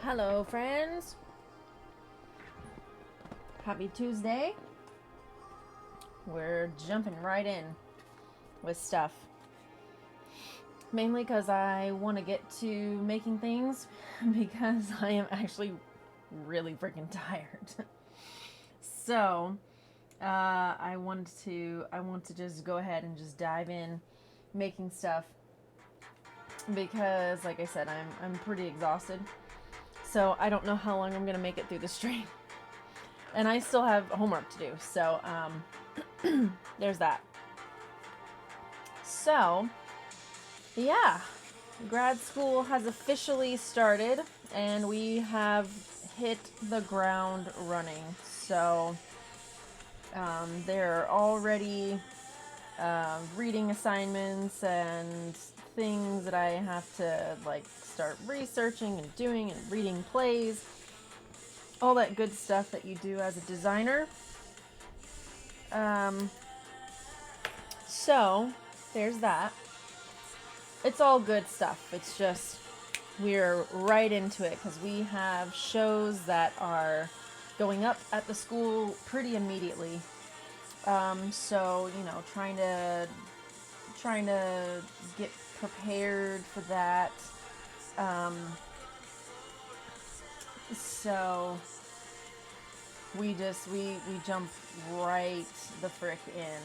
Hello, friends. Happy Tuesday. We're jumping right in with stuff. Mainly because I want to get to making things because I am actually really freaking tired. So, I want to just go ahead and just dive in making stuff because, like I said, I'm pretty exhausted. So I don't know how long I'm gonna make it through the stream, and I still have homework to do. So there's that. So yeah, grad school has officially started, and we have hit the ground running. So they're already reading assignments and things that I have to like start researching and doing and reading plays, all that good stuff that you do as a designer. So there's that. It's all good stuff. It's just we're right into it because we have shows that are going up at the school pretty immediately. So trying to get prepared for that. So we jump right the frick in.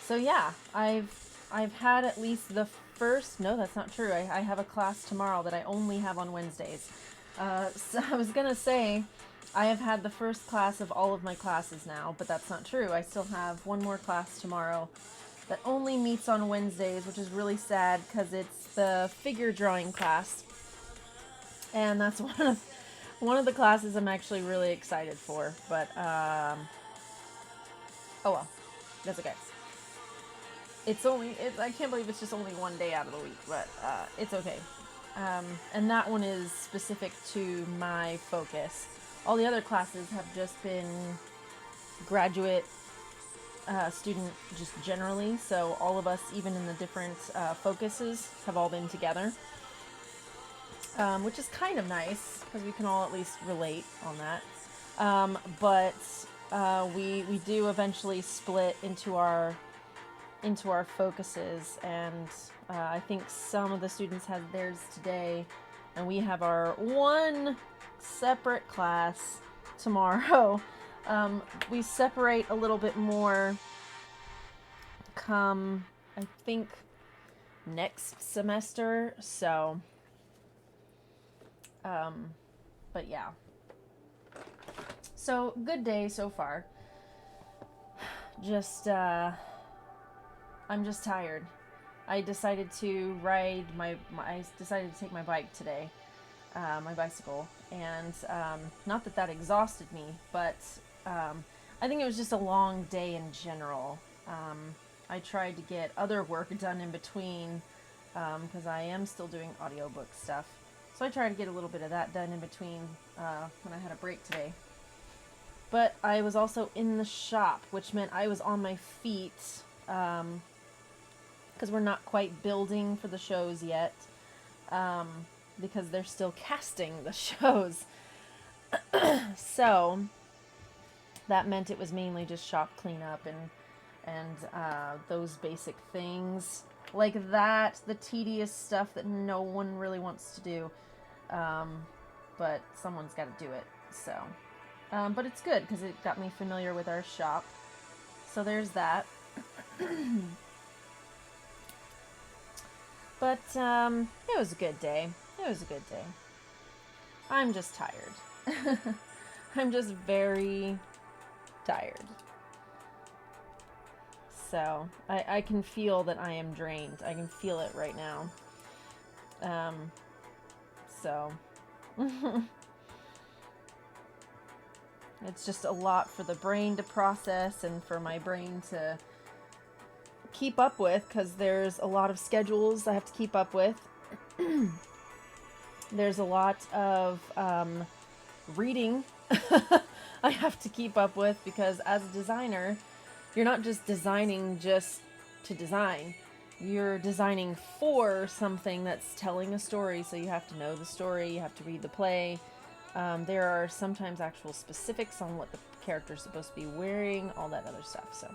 So yeah, I've had at least the first. No, that's not true. I have a class tomorrow that I only have on Wednesdays. So I was gonna say I have had the first class of all of my classes now, but that's not true. I still have one more class tomorrow that only meets on Wednesdays, which is really sad because it's the figure drawing class, and that's one of the classes I'm actually really excited for. But oh well, that's okay. I can't believe it's just only one day out of the week, but it's okay. And that one is specific to my focus. All the other classes have just been graduate student just generally, so all of us, even in the different focuses, have all been together, which is kind of nice because we can all at least relate on that. But we do eventually split into our focuses, and I think some of the students had theirs today, and we have our one separate class tomorrow. We separate a little bit more come, I think, next semester, so but yeah. So good day so far. Just I'm just tired. I decided to take my bike today, my bicycle, and not that exhausted me, but I think it was just a long day in general. I tried to get other work done in between because I am still doing audiobook stuff, so I tried to get a little bit of that done in between when I had a break today. But I was also in the shop, which meant I was on my feet, because we're not quite building for the shows yet, because they're still casting the shows. So that meant it was mainly just shop cleanup and those basic things like that, the tedious stuff that no one really wants to do, but someone's got to do it. So but it's good because it got me familiar with our shop, so there's that. But it was a good day. I'm just tired. I'm just very tired. So I can feel that I am drained. I can feel it right now. So it's just a lot for the brain to process and for my brain to keep up with, because there's a lot of schedules I have to keep up with. There's a lot of reading I have to keep up with, because as a designer, you're not just designing just to design. you're designing for something that's telling a story, so you have to know the story, you have to read the play. There are sometimes actual specifics on what the character's supposed to be wearing, all that other stuff. So,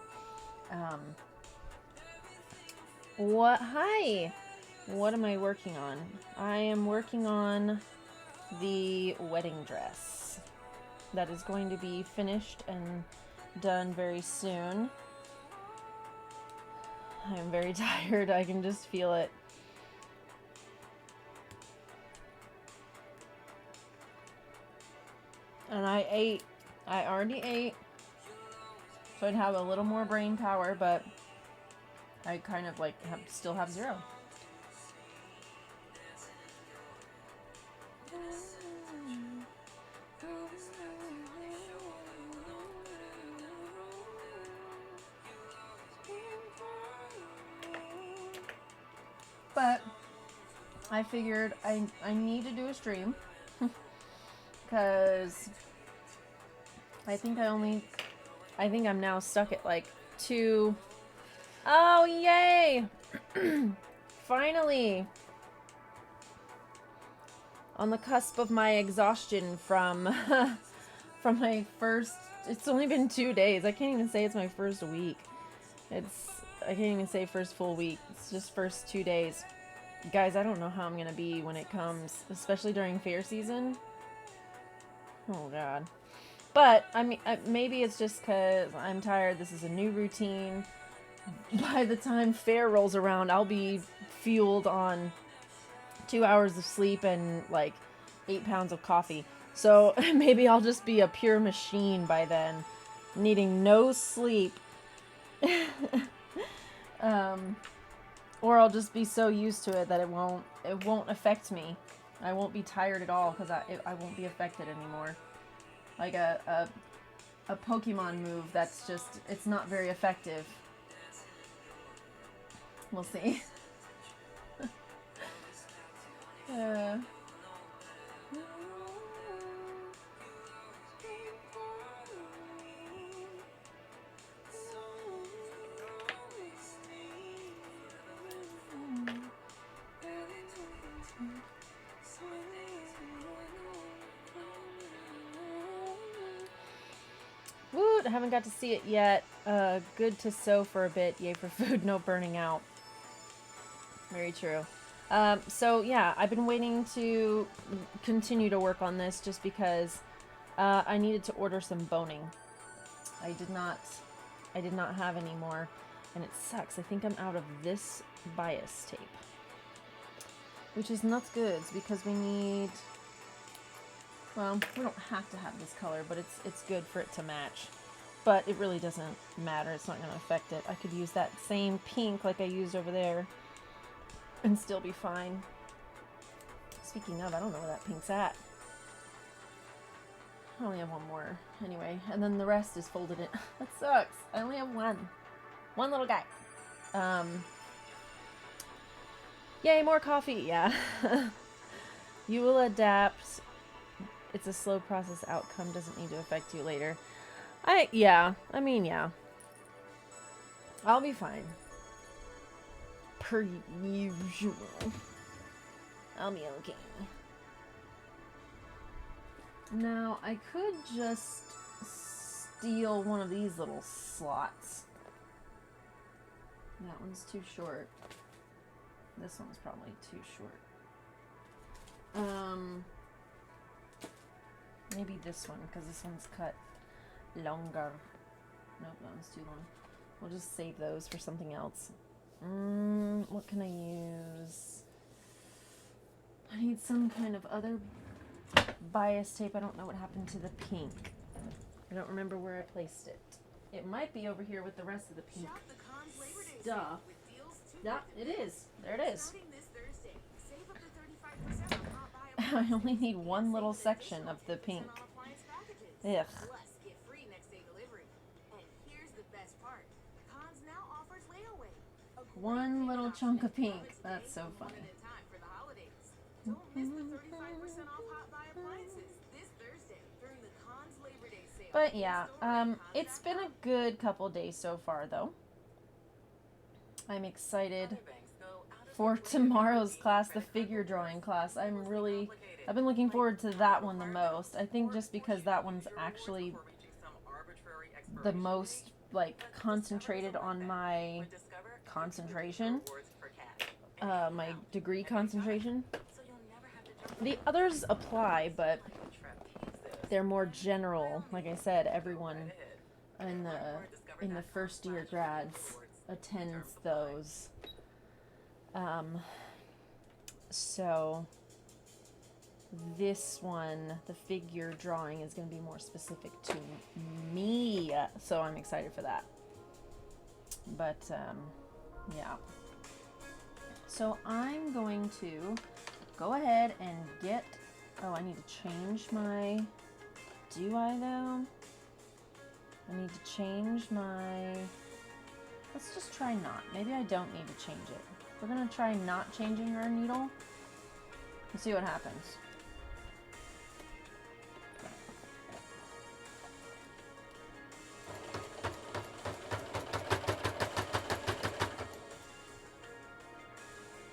hi! What am I working on? I am working on the wedding dress. That is going to be finished and done very soon. I'm very tired. I can just feel it. And I ate. I already ate. So I'd have a little more brain power, but I kind of like still have zero. But I figured I need to do a stream because I think I'm now stuck at like 2. Oh, yay! Finally! On the cusp of my exhaustion from from my first, it's only been 2 days. I can't even say it's my first week. I can't even say first full week. It's just first 2 days. Guys, I don't know how I'm gonna be when it comes, especially during fair season. Oh god. But, I mean, maybe it's just because I'm tired. This is a new routine. By the time fair rolls around, I'll be fueled on 2 hours of sleep and like 8 pounds of coffee. So maybe I'll just be a pure machine by then, needing no sleep. Or I'll just be so used to it that it won't affect me. I won't be tired at all because I won't be affected anymore. Like a Pokemon move that's just, it's not very effective. We'll see. Woot! I haven't got to see it yet. Good to sew for a bit. Yay for food, no burning out. Very true. So yeah, I've been waiting to continue to work on this just because I needed to order some boning. I did not have any more, and it sucks. I think I'm out of this bias tape, which is not good because we need. Well, we don't have to have this color, but it's good for it to match. But it really doesn't matter. It's not going to affect it. I could use that same pink like I used over there and still be fine. Speaking of, I don't know where that pink's at. I only have one more. Anyway, and then the rest is folded in. That sucks. I only have one. One little guy. Yay, more coffee. Yeah. You will adapt. It's a slow process. Outcome doesn't need to affect you later. Yeah. I'll be fine. Per usual. I'll be okay. Now, I could just steal one of these little slots. That one's too short. This one's probably too short. Maybe this one, because this one's cut longer. Nope, that one's too long. We'll just save those for something else. What can I use? I need some kind of other bias tape. I don't know what happened to the pink. I don't remember where I placed it. It might be over here with the rest of the pink stuff. Yeah, it is. There it is. I only need one little section of the pink. Ugh. One little chunk of pink. That's so funny. But yeah, it's been a good couple days so far though. I'm excited for tomorrow's class, the figure drawing class. I've been looking forward to that one the most. I think just because that one's actually the most, like, concentrated on my concentration, my degree concentration. The others apply, but they're more general. Like I said, everyone in the first year grads attends those. So this one, the figure drawing, is going to be more specific to me. So I'm excited for that. But yeah. So I'm going to go ahead and get... Oh, I need to change my... Do I, though? I need to change my... Let's just try not. Maybe I don't need to change it. We're going to try not changing our needle and see what happens.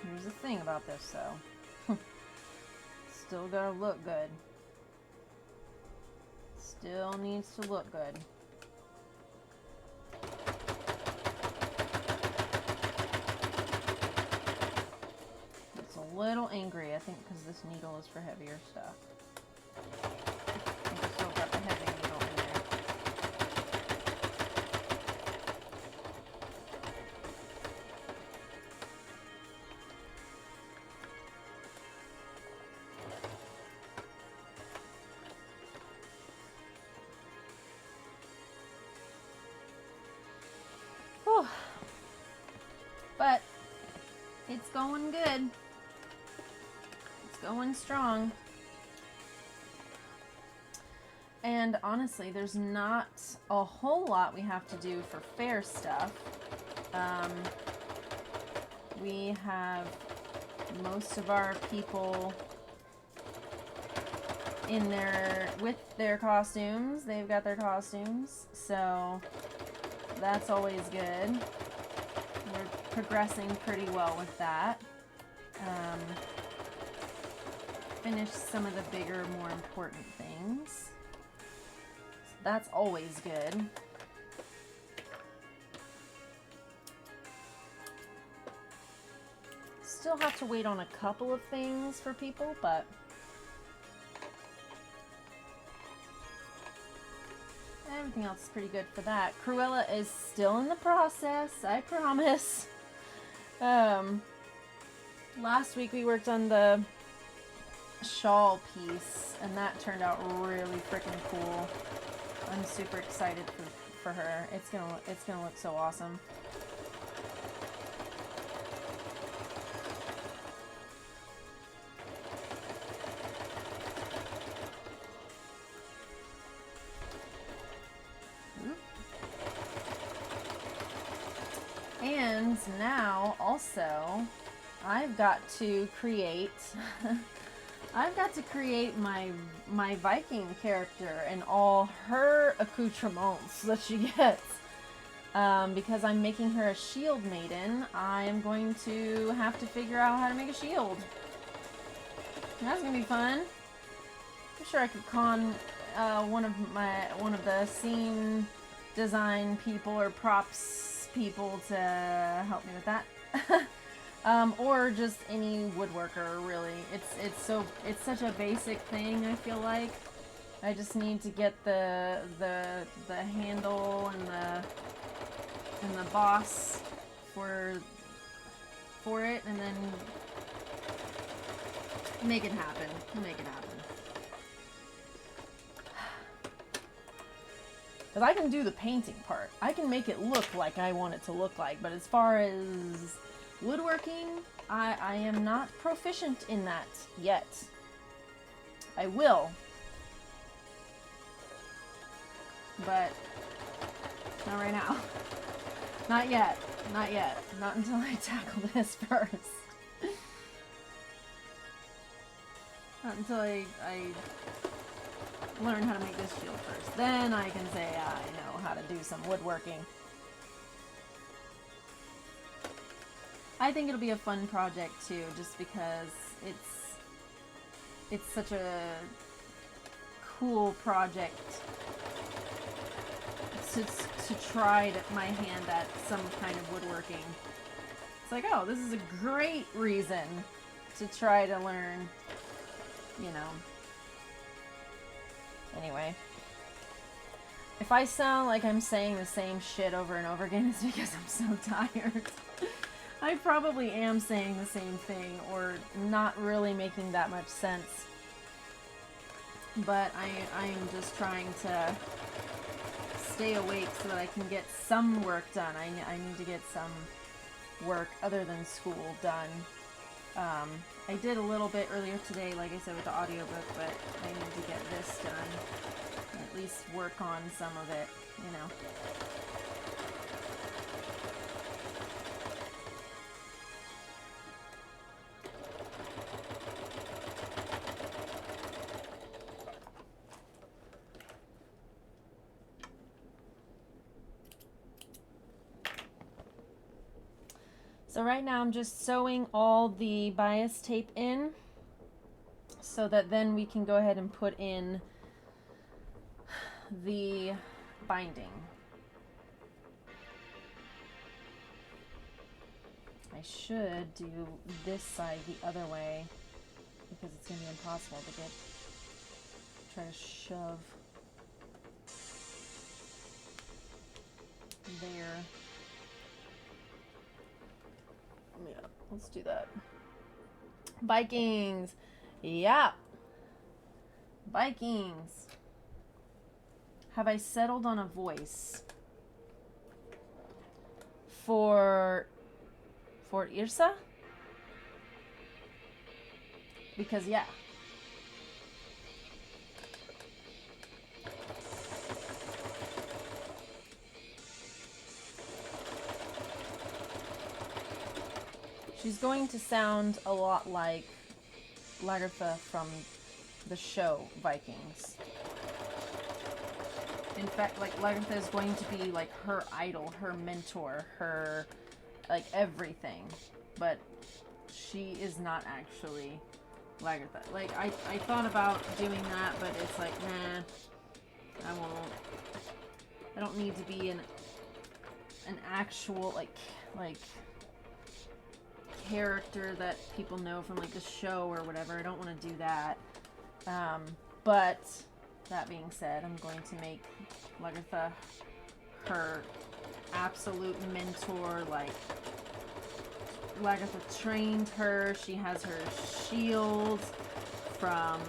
Here's the thing about this, though. Still gotta look good. Still needs to look good. It's a little angry, I think, because this needle is for heavier stuff. I think I still got the heavy needle in there. Whew. But it's going good. It's going strong. And honestly, there's not a whole lot we have to do for fair stuff. We have most of our people in there with their costumes. They've got their costumes, so that's always good. We're progressing pretty well with that. Finished some of the bigger, more important things. So that's always good. Still have to wait on a couple of things for people, but everything else is pretty good for that. Cruella is still in the process, I promise. Last week we worked on the shawl piece, and that turned out really freaking cool. I'm super excited for her. It's gonna look so awesome. And now also I've got to create my Viking character and all her accoutrements that she gets. Because I'm making her a shield maiden, I am going to have to figure out how to make a shield. That's gonna be fun. I'm sure I could con one of the scene design people or props people to help me with that. Or just any woodworker, really. It's such a basic thing, I feel like. I just need to get the handle and the boss for it, and then make it happen. Make it happen. Because I can do the painting part. I can make it look like I want it to look like, but as far as woodworking, I am not proficient in that yet. I will. But not right now. Not yet. Not yet. Not until I tackle this first. Not until I learn how to make this shield first. Then I can say I know how to do some woodworking. I think it'll be a fun project too, just because it's such a cool project to try my hand at some kind of woodworking. It's like, oh, this is a great reason to try to learn, you know. Anyway. If I sound like I'm saying the same shit over and over again, it's because I'm so tired. I probably am saying the same thing or not really making that much sense. But I am just trying to stay awake so that I can get some work done. I need to get some work other than school done. I did a little bit earlier today, like I said, with the audiobook, but I need to get this done. At least work on some of it, you know. So right now I'm just sewing all the bias tape in so that then we can go ahead and put in the binding. I should do this side the other way because it's going to be impossible to try to shove there. Yeah, let's do that. Vikings! Yeah! Vikings! Have I settled on a voice for Irsa? Because yeah. She's going to sound a lot like Lagertha from the show Vikings. In fact, like, Lagertha is going to be like her idol, her mentor, her, like, everything. But she is not actually Lagertha. Like, I thought about doing that, but it's like, nah, I won't. I don't need to be an actual, like character that people know from, like, the show or whatever. I don't want to do that. But that being said, I'm going to make Lagertha her absolute mentor. Like, Lagertha trained her. She has her shield from,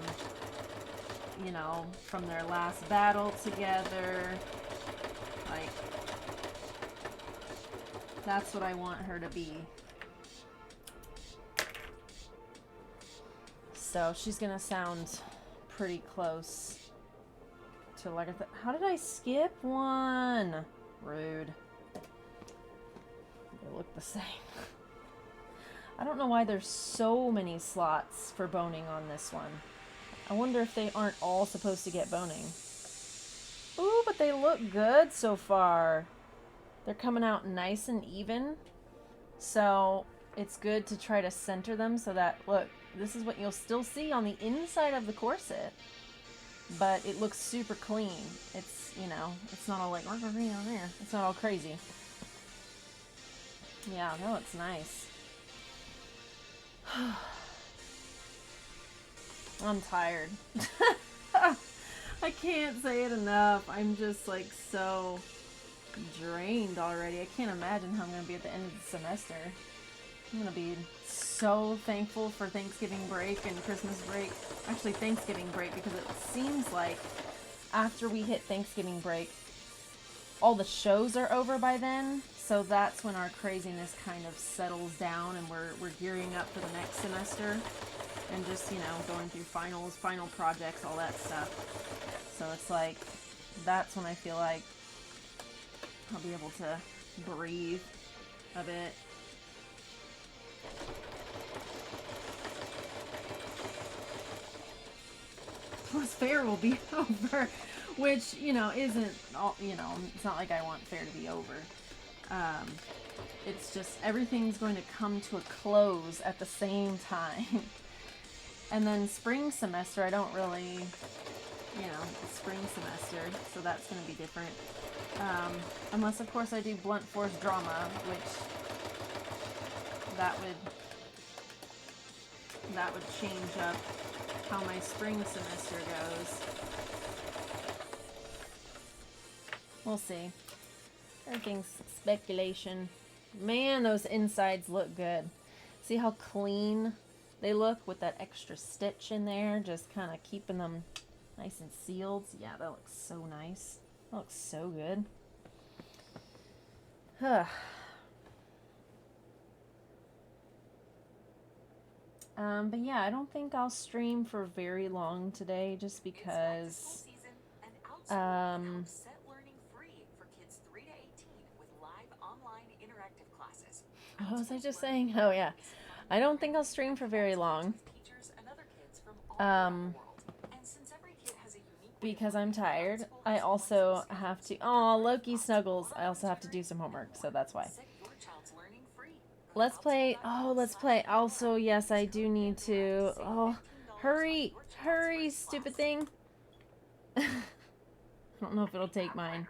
you know, from their last battle together. Like, that's what I want her to be. So she's gonna sound pretty close to Lagertha. How did I skip one? Rude. They look the same. I don't know why there's so many slots for boning on this one. I wonder if they aren't all supposed to get boning. Ooh, but they look good so far. They're coming out nice and even. So it's good to try to center them so that, look, this is what you'll still see on the inside of the corset. But it looks super clean. It's, you know, it's not all like, on there. It's not all crazy. Yeah, that looks nice. I'm tired. I can't say it enough. I'm just, like, so drained already. I can't imagine how I'm going to be at the end of the semester. I'm going to be so thankful for Thanksgiving break and Christmas break. Actually, Thanksgiving break, because it seems like after we hit Thanksgiving break, all the shows are over by then. So that's when our craziness kind of settles down and we're gearing up for the next semester. And just, you know, going through finals, final projects, all that stuff. So it's like, that's when I feel like I'll be able to breathe a bit. Plus fair will be over, which, you know, isn't all, you know, it's not like I want fair to be over. It's just everything's going to come to a close at the same time. And then spring semester, I don't really, you know, it's spring semester, so that's going to be different. Unless, of course, I do blunt force drama, which that would change up how my spring semester goes. We'll see. Everything's speculation. Man, those insides look good. See how clean they look with that extra stitch in there, just kind of keeping them nice and sealed. Yeah, that looks so nice. That looks so good. Huh. But yeah, I don't think I'll stream for very long today, just because what was I just saying? Oh yeah, I don't think I'll stream for very long. Because I'm tired. I also have to, oh, Loki snuggles. I also have to do some homework, so that's why. Let's play. Oh, let's play. Also, yes, I do need to. Oh, hurry. Hurry, stupid thing. I don't know if it'll take mine.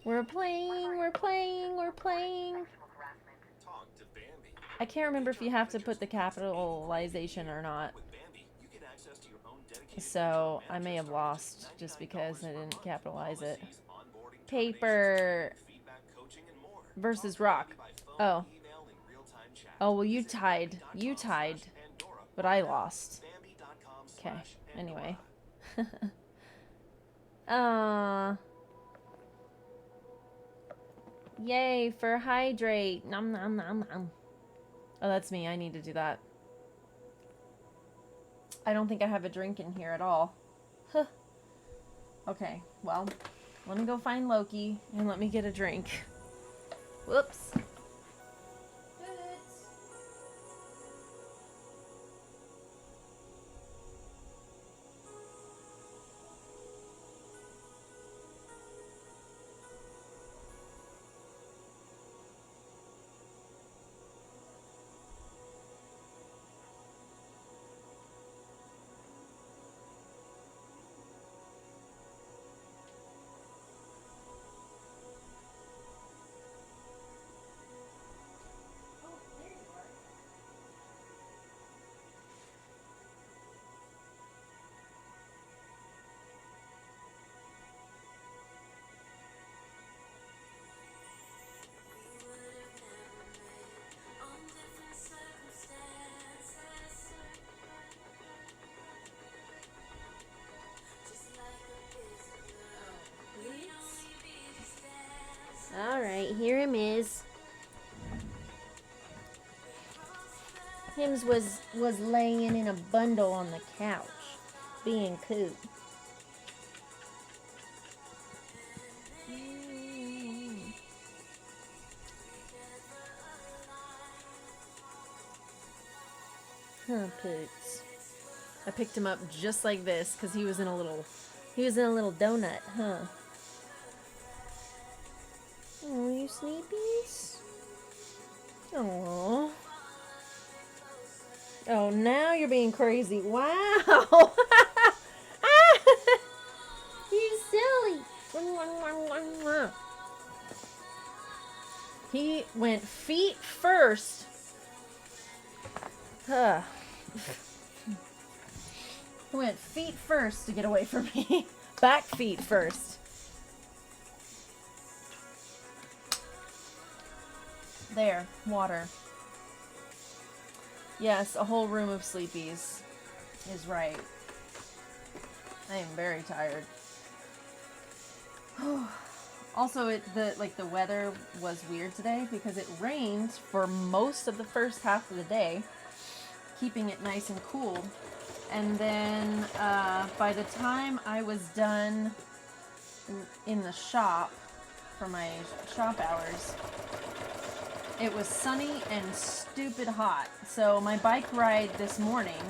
We're playing. I can't remember if you have to put the capitalization or not. So, I may have lost just because I didn't capitalize it. Paper versus rock. Oh. Oh, well, you tied. But I lost. Okay. Anyway. Yay for hydrate. Nom nom nom nom. Oh, that's me. I need to do that. I don't think I have a drink in here at all. Huh. Okay, well, let me go find Loki and let me get a drink. Whoops. Alright, here him is. Hims was laying in a bundle on the couch, being cute. Huh, Poots. I picked him up just like this because he was in a little donut, huh? Oh, you sleepies? Aww. Oh, now you're being crazy. Wow! You silly. He went feet first. He went feet first to get away from me. Back feet first. There, water. Yes, a whole room of sleepies is right. I am very tired. Also, the weather was weird today because it rained for most of the first half of the day, keeping it nice and cool. And then by the time I was done in the shop for my shop hours, it was sunny and stupid hot. So my bike ride this morning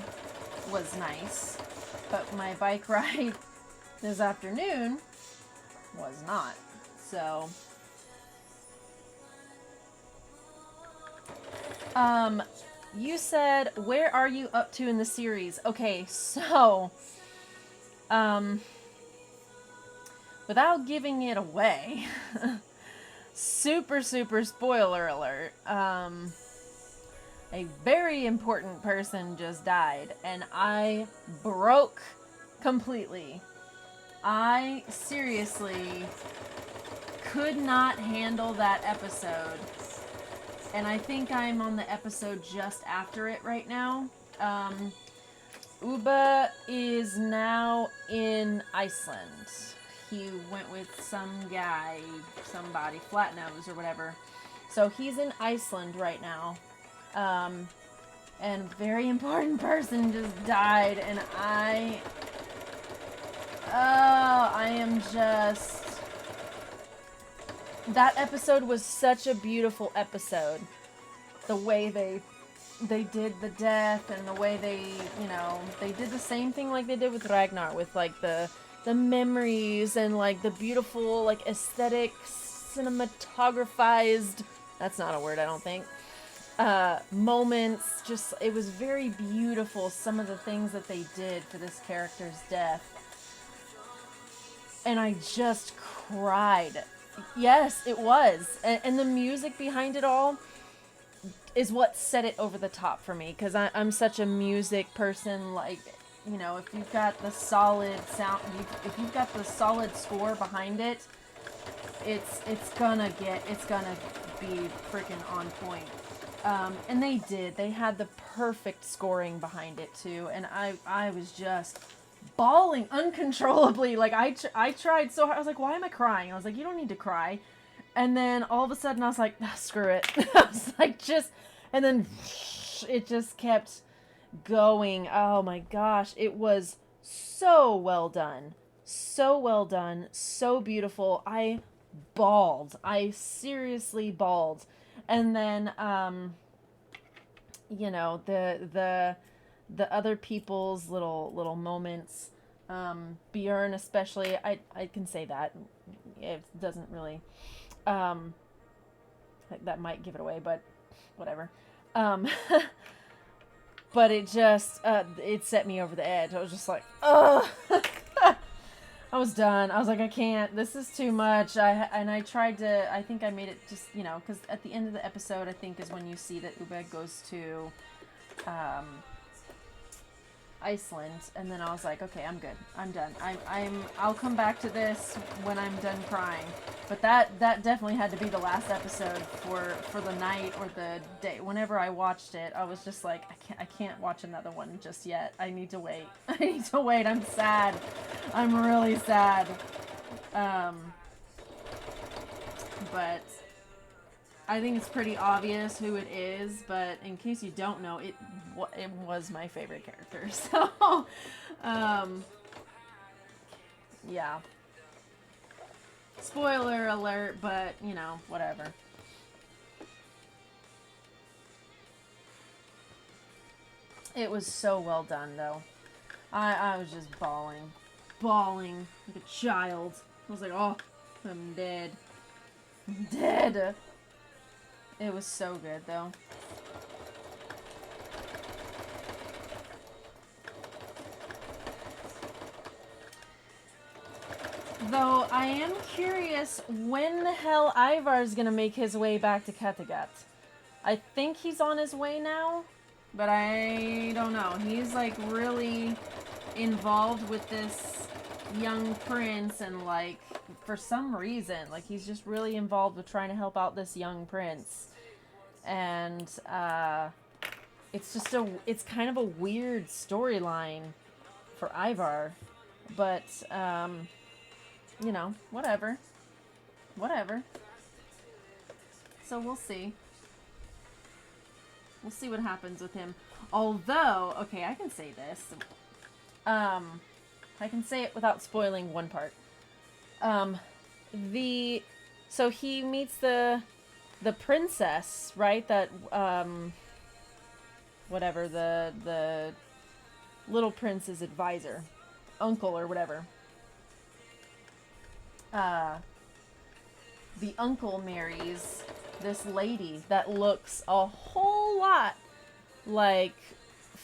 was nice, but my bike ride this afternoon was not. So Um, you said, where are you up to in the series? Okay, so, um, without giving it away, super, super spoiler alert, a very important person just died, and I broke completely. I seriously could not handle that episode. And I think I'm on the episode just after it right now. Uba is now in Iceland. He went with some guy, somebody, Flatnose or whatever. So he's in Iceland right now. And very important person just died, and I am just... That episode was such a beautiful episode. The way they did the death, and the way they, they did the same thing like they did with Ragnar, with like the memories and like the beautiful like aesthetic cinematographized, that's not a word I don't think, moments. Just, it was very beautiful, some of the things that they did for this character's death. And I just cried. Yes, it was. And the music behind it all is what set it over the top for me, because I'm such a music person. Like, if you've got the solid sound, if you've got the solid score behind it, it's gonna be freaking on point. And they had the perfect scoring behind it too, and I was just bawling uncontrollably. Like, I tried so hard. I was like, why am I crying? I was like, you don't need to cry. And then all of a sudden I was like, screw it. I was like, and then it just kept going. Oh my gosh, it was so well done. So well done. So beautiful. I bawled. I seriously bawled. And then, the other people's little moments, Bjorn especially, I can say that. It doesn't really, that might give it away, but whatever. But it just, it set me over the edge. I was just like, ugh. I was done. I was like, I can't. This is too much. I tried to, I think I made it just, because at the end of the episode, I think, is when you see that Ubed goes to Iceland, and then I was like, okay, I'm good. I'm done. I'll come back to this when I'm done crying. But that definitely had to be the last episode for the night or the day. Whenever I watched it, I was just like, I can't watch another one just yet. I need to wait. I need to wait. I'm sad. I'm really sad. But I think it's pretty obvious who it is, but in case you don't know, it was my favorite character. So, yeah. Spoiler alert, but, whatever. It was so well done, though. I was just bawling like a child. I was like, oh, I'm dead. I'm dead. It was so good, though. Though I am curious when the hell Ivar's gonna make his way back to Kattegat. I think he's on his way now, but I don't know. He's like really involved with this young prince, and like for some reason, like he's just really involved with trying to help out this young prince. And it's just it's kind of a weird storyline for Ivar, but whatever. So we'll see. We'll see what happens with him. Although, okay, I can say this. I can say it without spoiling one part. So he meets the princess, right? That, whatever, the little prince's advisor. Uncle or whatever. The uncle marries this lady that looks a whole whole lot like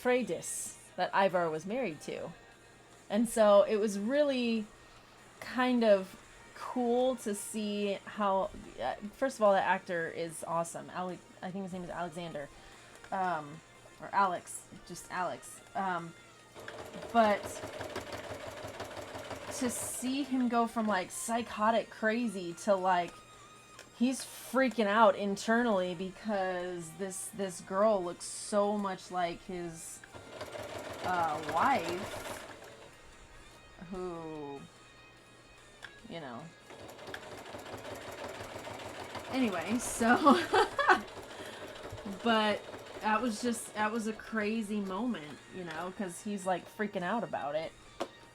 Freydis that Ivar was married to. And so it was really kind of cool to see how, first of all, the actor is awesome. I think his name is Alexander, or Alex, just Alex. But to see him go from like psychotic crazy to like he's freaking out internally because this girl looks so much like his wife, who, you know. Anyway, so but that was a crazy moment, you know, because he's like freaking out about it.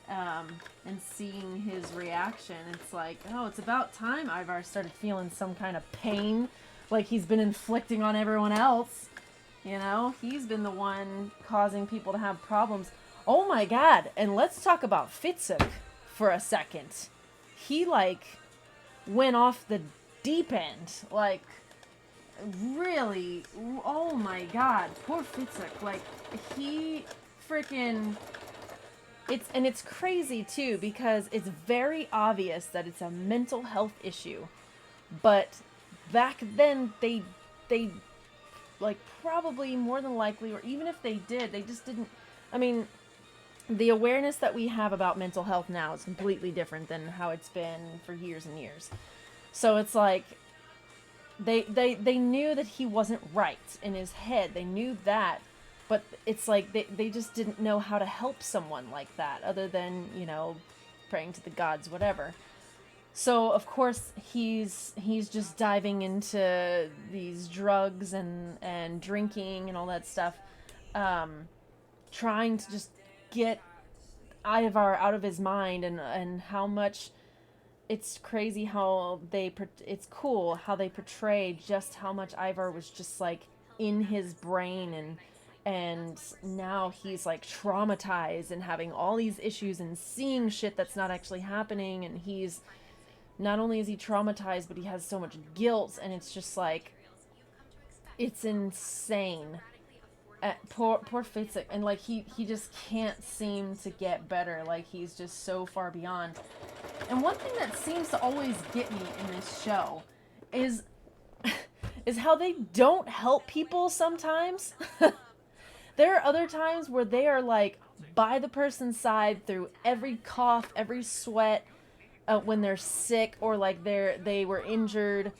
And seeing his reaction, it's like, oh, it's about time Ivar started feeling some kind of pain, like he's been inflicting on everyone else. You know, he's been the one causing people to have problems. Oh my god, and let's talk about Fitzek for a second. He, like, went off the deep end. Like, really, oh my god, poor Fitzek. Like, he freaking... It's crazy too, because it's very obvious that it's a mental health issue. But back then they like probably more than likely, or even if they did, they just didn't. I mean, the awareness that we have about mental health now is completely different than how it's been for years and years. So it's like they knew that he wasn't right in his head. They knew that. But it's like they just didn't know how to help someone like that, other than, you know, praying to the gods, whatever. So, of course, he's just diving into these drugs and drinking and all that stuff, trying to just get Ivar out of his mind, and how much... It's crazy how it's cool how they portray just how much Ivar was just, like, in his brain, and now he's like traumatized and having all these issues and seeing shit that's not actually happening, and he's not only is he traumatized, but he has so much guilt, and it's just like, it's insane. Poor Fitzek, and like he just can't seem to get better. Like, he's just so far beyond. And one thing that seems to always get me in this show is how they don't help people sometimes. There are other times where they are, like, by the person's side through every cough, every sweat, when they're sick, or, like, they were injured.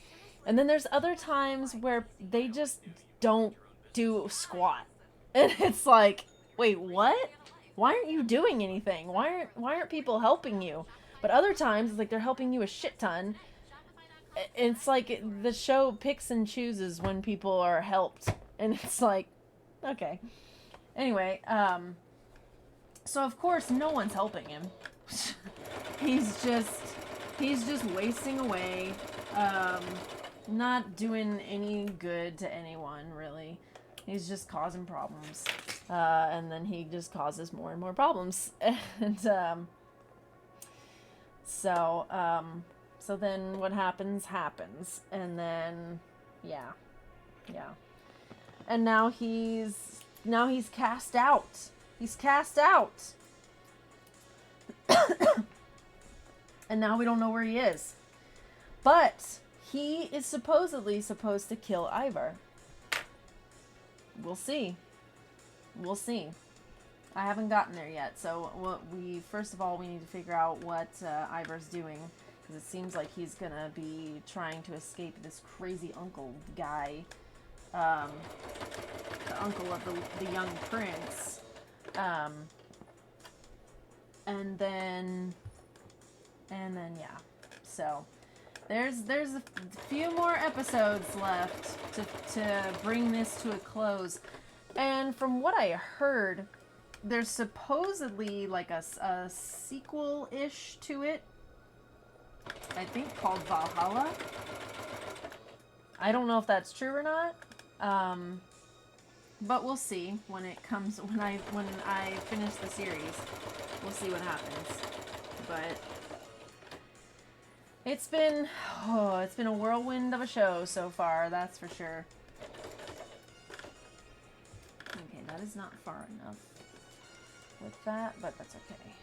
And then there's other times where they just don't do squat. And it's like, wait, what? Why aren't you doing anything? Why aren't people helping you? But other times, it's like they're helping you a shit ton. It's like the show picks and chooses when people are helped. And it's like, okay. Anyway, so of course no one's helping him. He's just wasting away, not doing any good to anyone, really. He's just causing problems, and then he just causes more and more problems. And so then what happens, and then yeah, and now he's cast out. He's cast out. And now we don't know where he is. But he is supposedly supposed to kill Ivar. We'll see. We'll see. I haven't gotten there yet. So first of all, we need to figure out what Ivar's doing. Because it seems like he's going to be trying to escape this crazy uncle guy. The uncle of the young prince. And then yeah. So there's a few more episodes left to bring this to a close. And from what I heard, there's supposedly like a sequel-ish to it. I think called Valhalla. I don't know if that's true or not. But we'll see when it comes, when I finish the series. We'll see what happens. But it's been a whirlwind of a show so far, that's for sure. that is not far enough with that, but that's okay.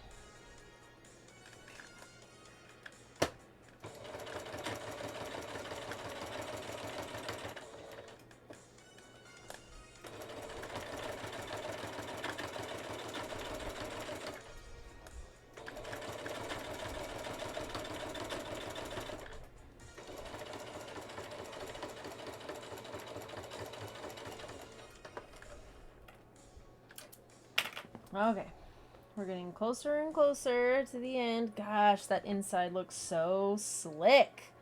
Okay, we're getting closer and closer to the end. Gosh, that inside looks so slick.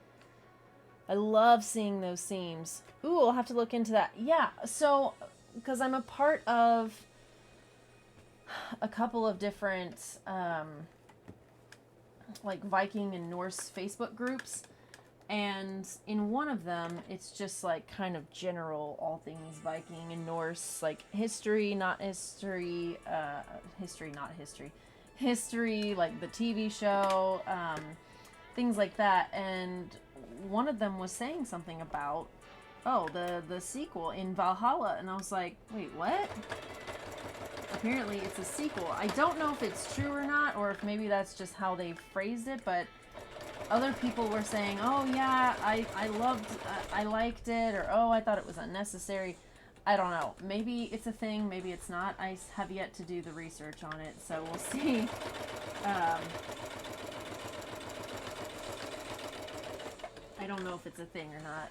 I love seeing those seams. Ooh, I'll have to look into that. Yeah, so, because I'm a part of a couple of different, like Viking and Norse Facebook groups. And in one of them, it's just like kind of general, all things Viking and Norse, like history, not history, history, like the TV show, things like that. And one of them was saying something about, oh, the sequel in Valhalla. And I was like, wait, what? Apparently it's a sequel. I don't know if it's true or not, or if maybe that's just how they phrased it, but other people were saying, oh yeah, I loved, I liked it, or oh, I thought it was unnecessary. I don't know. Maybe it's a thing, maybe it's not. I have yet to do the research on it, so we'll see. I don't know if it's a thing or not.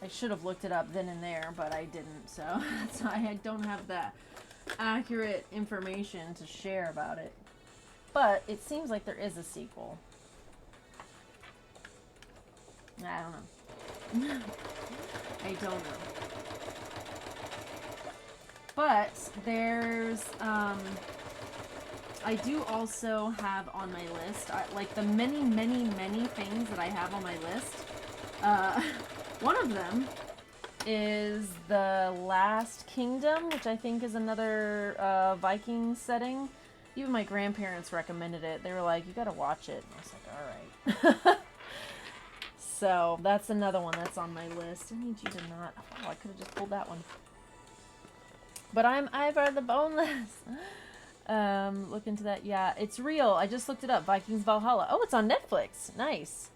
I should have looked it up then and there, but I didn't, so that's why I don't have that accurate information to share about it. But it seems like there is a sequel. I don't know. I don't know. But there's, I do also have on my list, like the many, many, many things that I have on my list. One of them is The Last Kingdom, which I think is another Viking setting. Even my grandparents recommended it. They were like, you gotta watch it. And I was like, alright. So, that's another one that's on my list. I need you to not... Oh, I could have just pulled that one. But I've read the boneless. Look into that. Yeah, it's real. I just looked it up. Vikings Valhalla. Oh, it's on Netflix. Nice.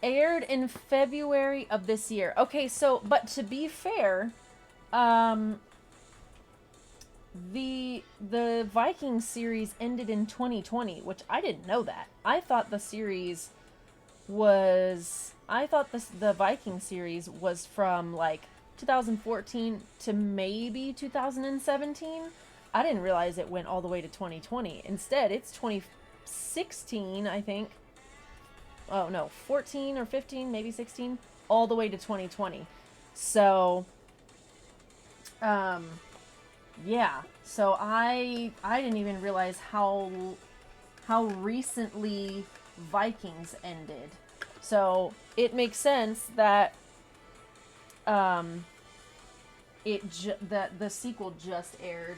Aired in February of this year. Okay, so, but to be fair, the Viking series ended in 2020, which I didn't know that. I thought the series was... I thought the Viking series was from, like, 2014 to maybe 2017. I didn't realize it went all the way to 2020. Instead, it's 2016, I think. Oh, no, 14 or 15, maybe 16, all the way to 2020. So, yeah. So I didn't even realize how recently Vikings ended. So it makes sense that that the sequel just aired,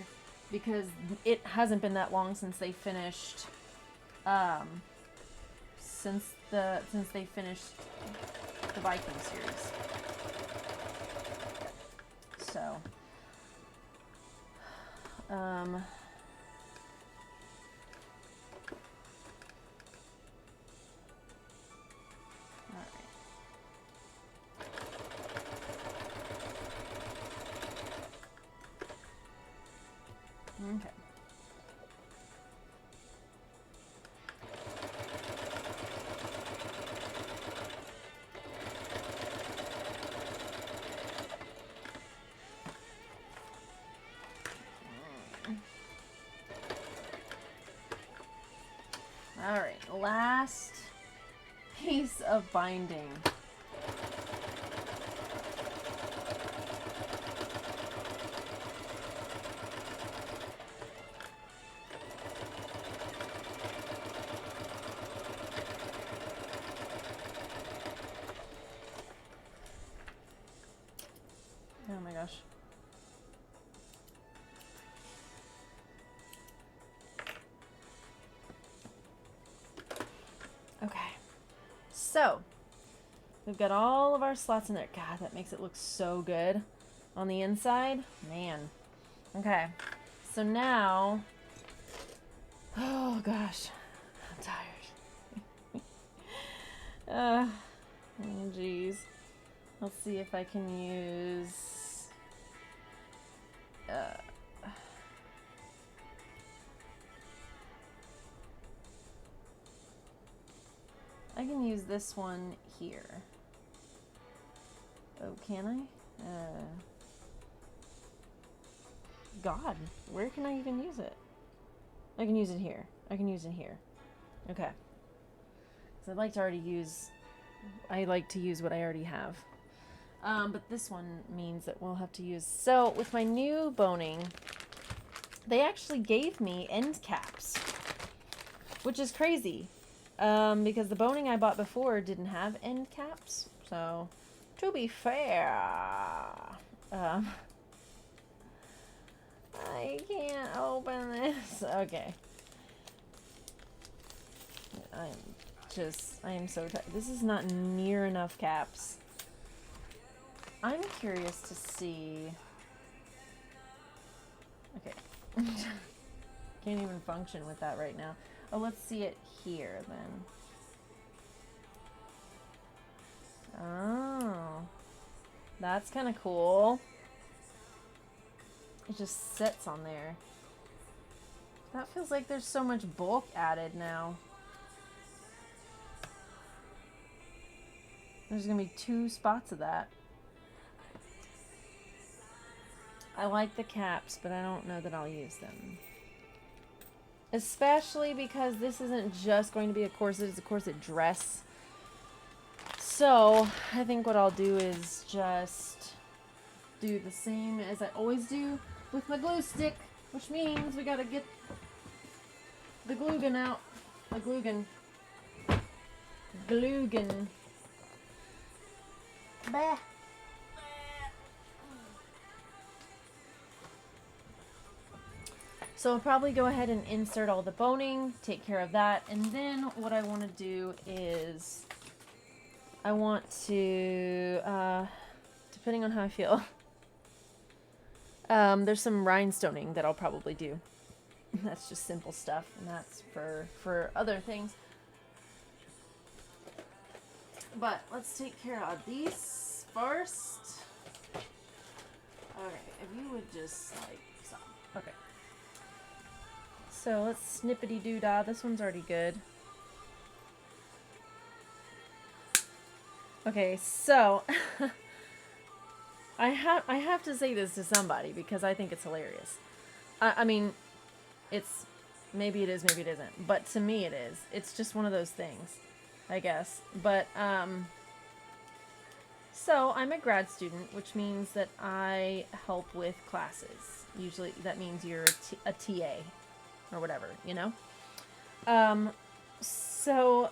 because it hasn't been that long since they finished since they finished the Viking series. So okay. All right, last piece of binding. Oh my gosh. Okay. So, we've got all of our slots in there. God, that makes it look so good. on the inside. Man. Okay. So now... Oh, gosh. I'm tired. Oh, geez. Let's see if I can use... I can use this one here. Oh, can I? God, where can I even use it? I can use it here. I can use it here. Okay. So I'd like to already use... I like to use what I already have. But this one means that we'll have to use... So, with my new boning, they actually gave me end caps. Which is crazy. Because the boning I bought before didn't have end caps. So, to be fair... I can't open this. Okay. I am so tired. This is not near enough caps. I'm curious to see... Okay. Can't even function with that right now. Oh, let's see it here then. Oh. That's kind of cool. It just sits on there. That feels like there's so much bulk added now. There's gonna be 2 spots of that. I like the caps, but I don't know that I'll use them. Especially because this isn't just going to be a corset, it's a corset dress. So, I think what I'll do is just do the same as I always do with my glue stick, which means we gotta get the glue gun out. A glue gun. Glue gun. Bah. So I'll probably go ahead and insert all the boning, take care of that, and then what I want to do is I want to, depending on how I feel, there's some rhinestoning that I'll probably do. That's just simple stuff, and that's for other things. But let's take care of these first. Okay, if you would just like stop. Okay. So let's snippety doo dah. This one's already good. Okay, so I have to say this to somebody because I think it's hilarious. I mean, it's maybe it is, maybe it isn't, but to me it is. It's just one of those things, I guess. But so I'm a grad student, which means that I help with classes. Usually that means you're a TA or whatever, you know? So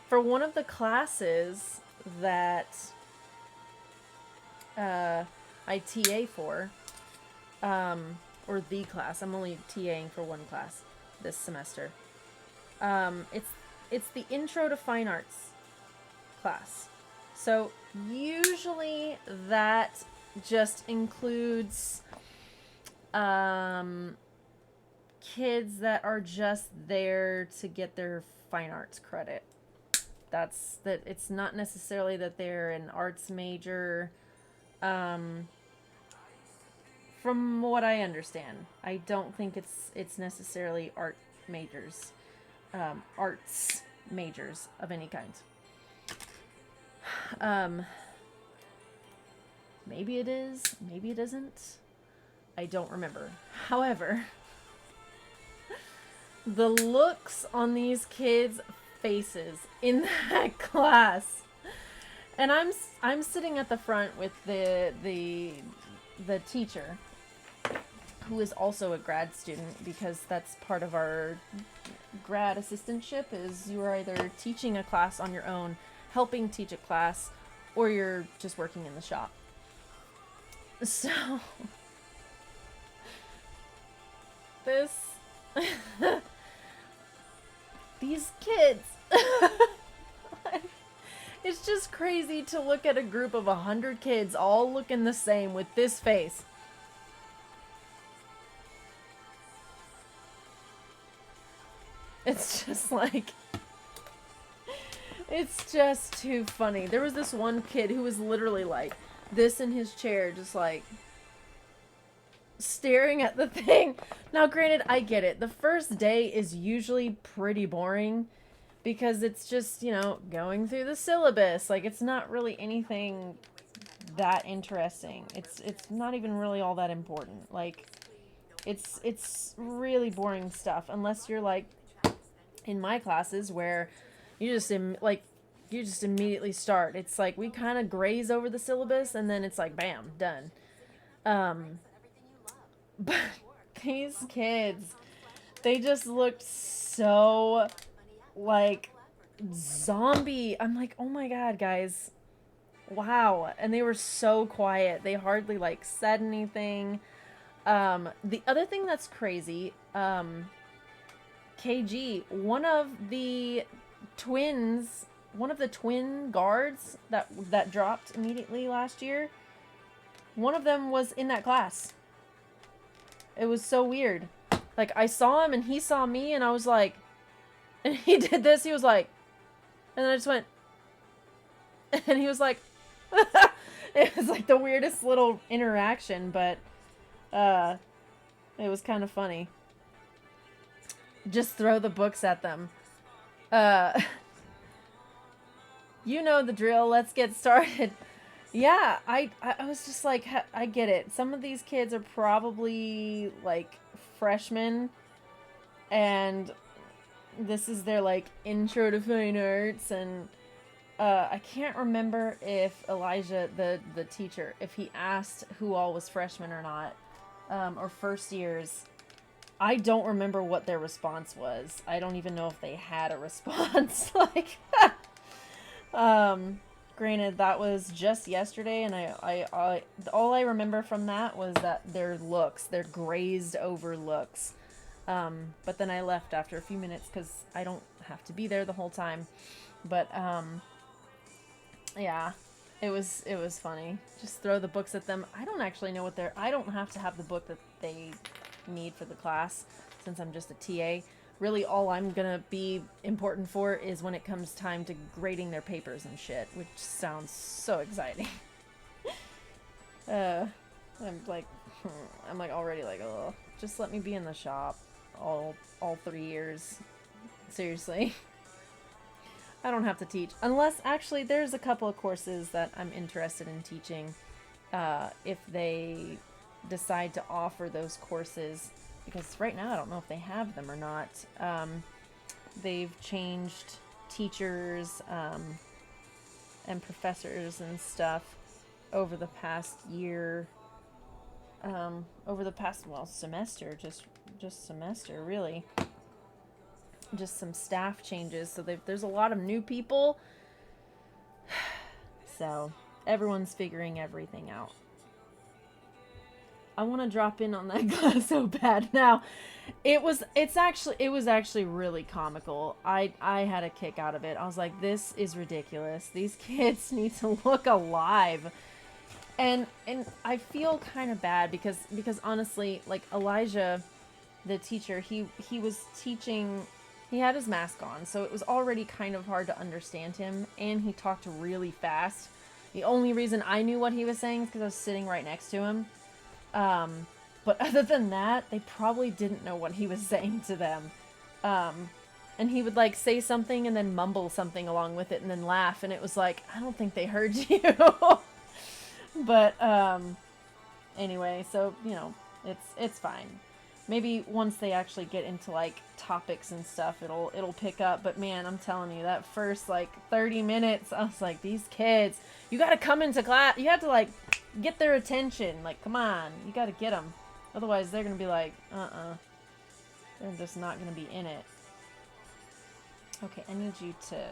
for one of the classes that I TA for, or the class, I'm only TAing for one class this semester. It's the Intro to Fine Arts class. So usually that just includes kids that are just there to get their fine arts credit. It's not necessarily that they're an arts major. From what I understand, I don't think it's necessarily art majors, arts majors of any kind. Maybe it is, maybe it isn't. I don't remember. However, the looks on these kids' faces in that class, and I'm sitting at the front with the teacher, who is also a grad student, because that's part of our grad assistantship, is you are either teaching a class on your own, helping teach a class, or you're just working in the shop. So these kids, It's just crazy to look at a group of 100 kids all looking the same with this face. It's just like... It's just too funny. There was this one kid who was literally like this in his chair, just like staring at the thing. Now, granted, I get it. The first day is usually pretty boring because it's just, you know, going through the syllabus. Like, it's not really anything that interesting. It's not even really all that important. Like, it's really boring stuff unless you're like in my classes where you just you just immediately start. It's like we kind of graze over the syllabus and then it's like bam, done. But these kids, they just looked so like zombie. I'm like, oh my god, guys, wow. And they were so quiet. They hardly like said anything. The other thing that's crazy, KG, one of the twin guards that dropped immediately last year, one of them was in that class. It was so weird. Like, I saw him and he saw me and I was like, and he did this, he was like, and then I just went, and he was like, it was like the weirdest little interaction, but it was kind of funny. Just throw the books at them. You know the drill. Let's get started. Yeah, I was just like, I get it. Some of these kids are probably like freshmen, and this is their like intro to fine arts, and I can't remember if Elijah, the teacher, if he asked who all was freshmen or not, or first years. I don't remember what their response was. I don't even know if they had a response. Like, granted, that was just yesterday, and I all I remember from that was that their grazed over looks. But then I left after a few minutes because I don't have to be there the whole time. But yeah, it was funny. Just throw the books at them. I don't actually know what I don't have to have the book that they need for the class since I'm just a TA. Really, all I'm gonna be important for is when it comes time to grading their papers and shit, which sounds so exciting. I'm like already like, oh, just let me be in the shop all 3 years. Seriously. I don't have to teach. Unless, actually, there's a couple of courses that I'm interested in teaching, if they decide to offer those courses, because right now I don't know if they have them or not. They've changed teachers and professors and stuff over the past year, over the past, well, semester, just semester, really. Just some staff changes, so there's a lot of new people, so everyone's figuring everything out. I want to drop in on that class so bad now. It was actually really comical. I had a kick out of it. I was like, this is ridiculous. These kids need to look alive. And I feel kind of bad because honestly, like, Elijah, the teacher, he was teaching, he had his mask on, so it was already kind of hard to understand him, and he talked really fast. The only reason I knew what he was saying is because I was sitting right next to him. But other than that, they probably didn't know what he was saying to them. And he would like say something and then mumble something along with it and then laugh, and it was like, I don't think they heard you. But, anyway, so, you know, it's fine. Maybe once they actually get into like topics and stuff, it'll pick up. But man, I'm telling you, that first like 30 minutes, I was like, these kids, you gotta come into class. You have to like get their attention. Like, come on, you gotta get them. Otherwise, they're gonna be like, they're just not gonna be in it. Okay, I need you to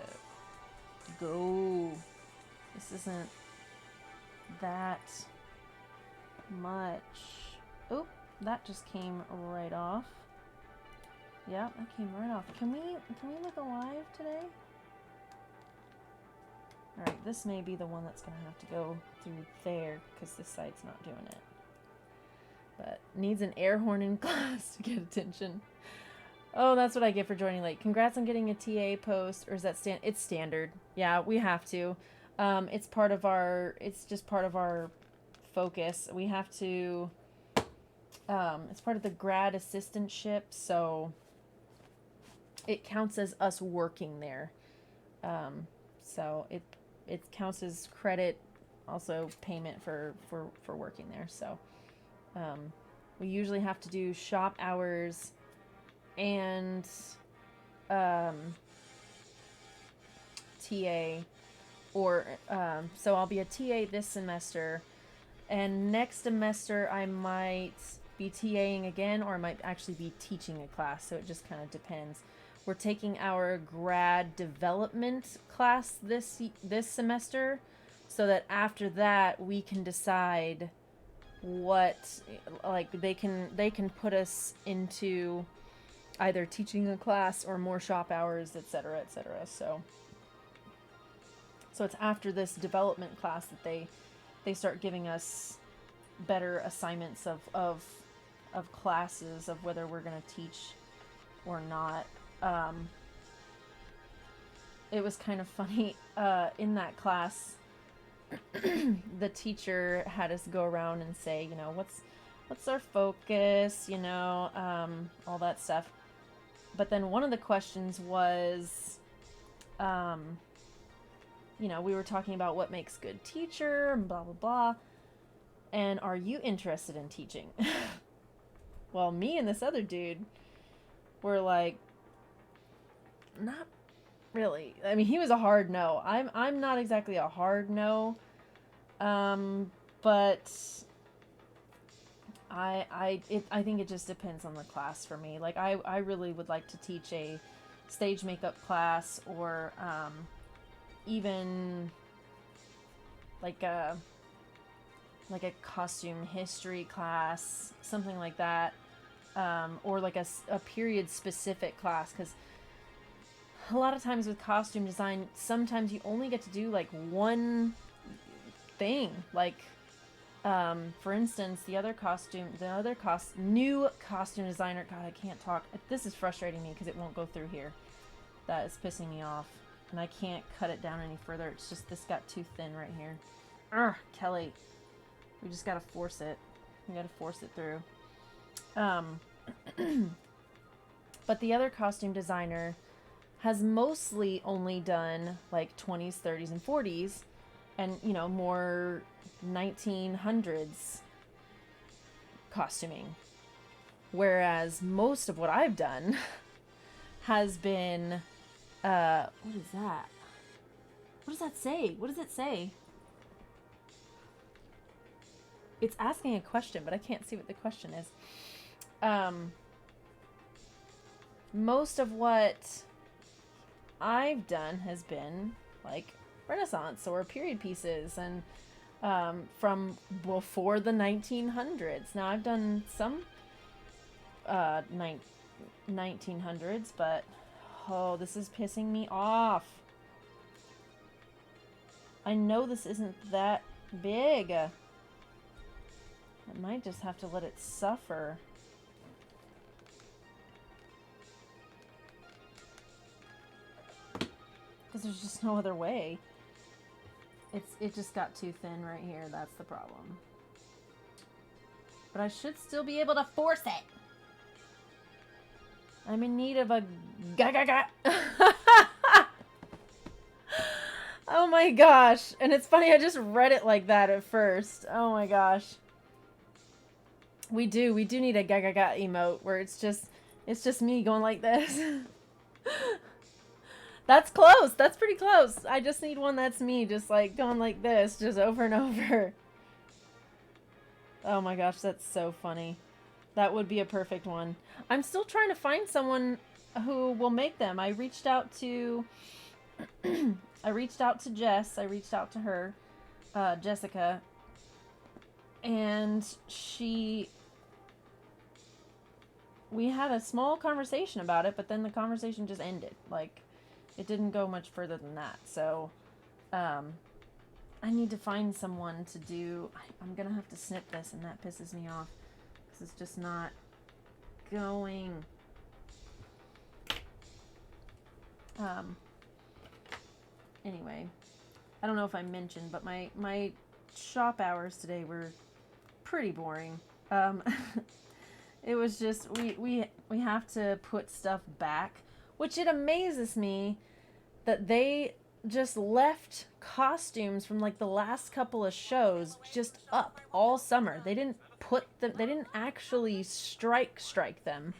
go. This isn't that much. Oop. That just came right off. Yeah, that came right off. Can we look alive today? Alright, this may be the one that's going to have to go through there because this side's not doing it. But needs an air horn in class to get attention. Oh, that's what I get for joining late. Congrats on getting a TA post, or is that it's standard. Yeah, we have to. It's just part of our focus. We have to, it's part of the grad assistantship, so it counts as us working there. So it counts as credit, also payment for working there. So we usually have to do shop hours and TA, or so I'll be a TA this semester, and next semester I might be TAing again, or I might actually be teaching a class, so it just kind of depends. We're taking our grad development class this semester, so that after that we can decide what, like, they can put us into either teaching a class or more shop hours, etc., etc. So it's after this development class that they start giving us better assignments of classes, of whether we're going to teach or not. It was kind of funny in that class. The teacher had us go around and say, you know, what's our focus, you know, all that stuff. But then one of the questions was, you know, we were talking about what makes good teacher and blah, blah, blah. And are you interested in teaching? Well, me and this other dude were like, not really. I mean, he was a hard no. I'm not exactly a hard no. But I think it just depends on the class for me. Like, I really would like to teach a stage makeup class, or even like a costume history class, something like that, or like a period specific class, because a lot of times with costume design, sometimes you only get to do like one thing. Like, for instance, new costume designer, God, I can't talk. This is frustrating me because it won't go through here. That is pissing me off. And I can't cut it down any further. It's just, this got too thin right here. Ugh, Kelly. We just gotta force it. We gotta force it through. But the other costume designer has mostly only done like 20s, 30s, and 40s, and, you know, more 1900s costuming. Whereas most of what I've done has been, what is that? What does that say? What does it say? It's asking a question, but I can't see what the question is. Most of what I've done has been like Renaissance or period pieces, and from before the 1900s. Now, I've done some 1900s, but oh, this is pissing me off. I know this isn't that big. I might just have to let it suffer. Because there's just no other way. It just got too thin right here. That's the problem. But I should still be able to force it. I'm in need of a ga. Oh my gosh. And it's funny, I just read it like that at first. Oh my gosh. We do need a ga emote where it's just me going like this. That's close. That's pretty close. I just need one that's me just like going like this, just over and over. Oh my gosh, that's so funny. That would be a perfect one. I'm still trying to find someone who will make them. I reached out to Jess. I reached out to her, Jessica, and we had a small conversation about it, but then the conversation just ended. Like, it didn't go much further than that. So Um, I need to find someone to do. I'm gonna have to snip this, and that pisses me off because it's just not going. Anyway, I don't know if I mentioned, but my shop hours today were pretty boring. It was just we have to put stuff back, which it amazes me that they just left costumes from like the last couple of shows just up all summer. They didn't put them. They didn't actually strike them.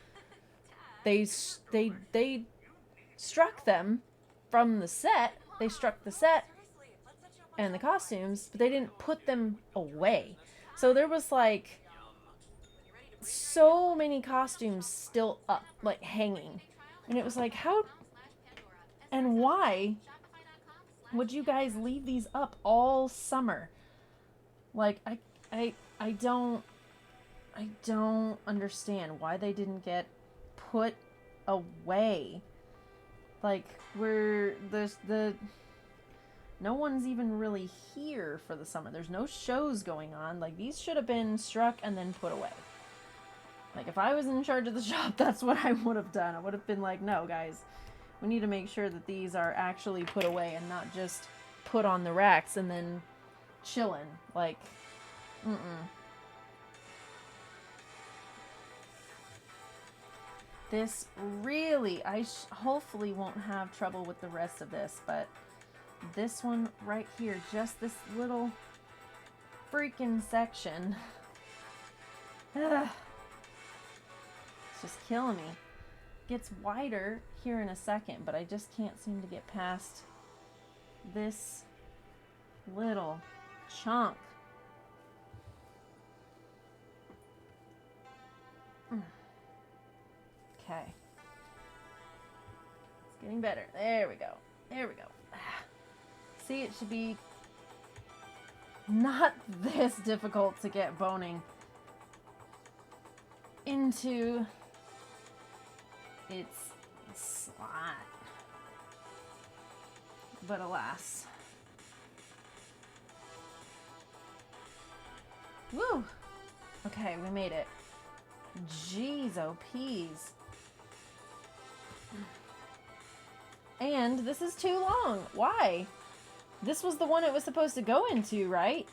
They struck them from the set. They struck the set and the costumes, but they didn't put them away. So there was like so many costumes still up, like hanging. And it was like, how and why would you guys leave these up all summer? Like I don't understand why they didn't get put away. Like the no one's even really here for the summer. There's no shows going on. Like, these should have been struck and then put away. Like, if I was in charge of the shop, that's what I would have done. I would have been like, no, guys, we need to make sure that these are actually put away and not just put on the racks and then chilling. Like, This really, hopefully won't have trouble with the rest of this, but this one right here, just this little freaking section, it's just killing me. Gets wider here in a second, but I just can't seem to get past this little chunk. Okay. It's getting better. There we go. There we go. See, it should be not this difficult to get boning into its slot. But alas. Woo! Okay, we made it. Jeez, oh peas. And this is too long. Why? This was the one it was supposed to go into, right?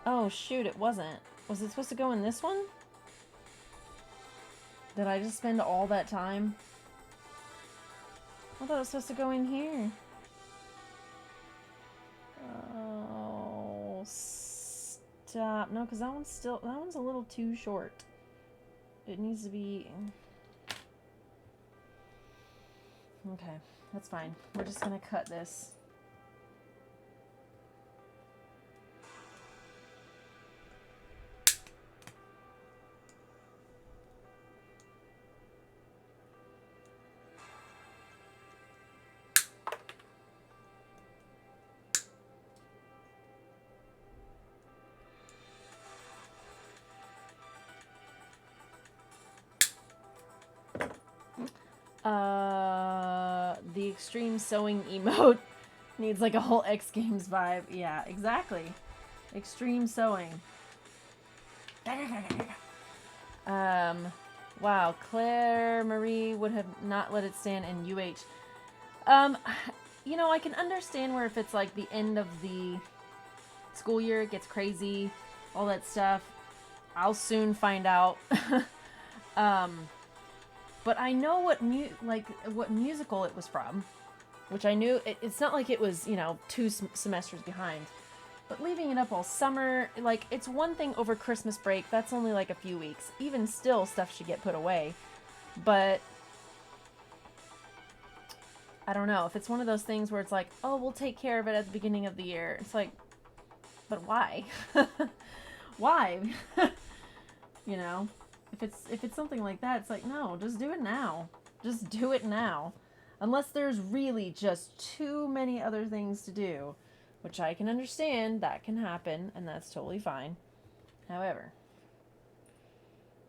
Oh, shoot, it wasn't. Was it supposed to go in this one? Did I just spend all that time? I thought it was supposed to go in here. Oh, stop. No, because that one's a little too short. It needs to be... Okay, that's fine. We're just gonna cut this. The extreme sewing emote needs like a whole X Games vibe. Yeah, exactly. Extreme sewing. Wow, Claire Marie would have not let it stand in UH. You know, I can understand where if it's like the end of the school year, it gets crazy, all that stuff. I'll soon find out. But I know what musical it was from, which I knew. It's not like it was, you know, 2 semesters behind. But leaving it up all summer, like, it's one thing over Christmas break. That's only like a few weeks. Even still, stuff should get put away. But I don't know. If it's one of those things where it's like, oh, we'll take care of it at the beginning of the year. It's like, but why? Why? You know? If it's something like that, it's like, no, just do it now. Just do it now. Unless there's really just too many other things to do, which I can understand, that can happen, and that's totally fine. However,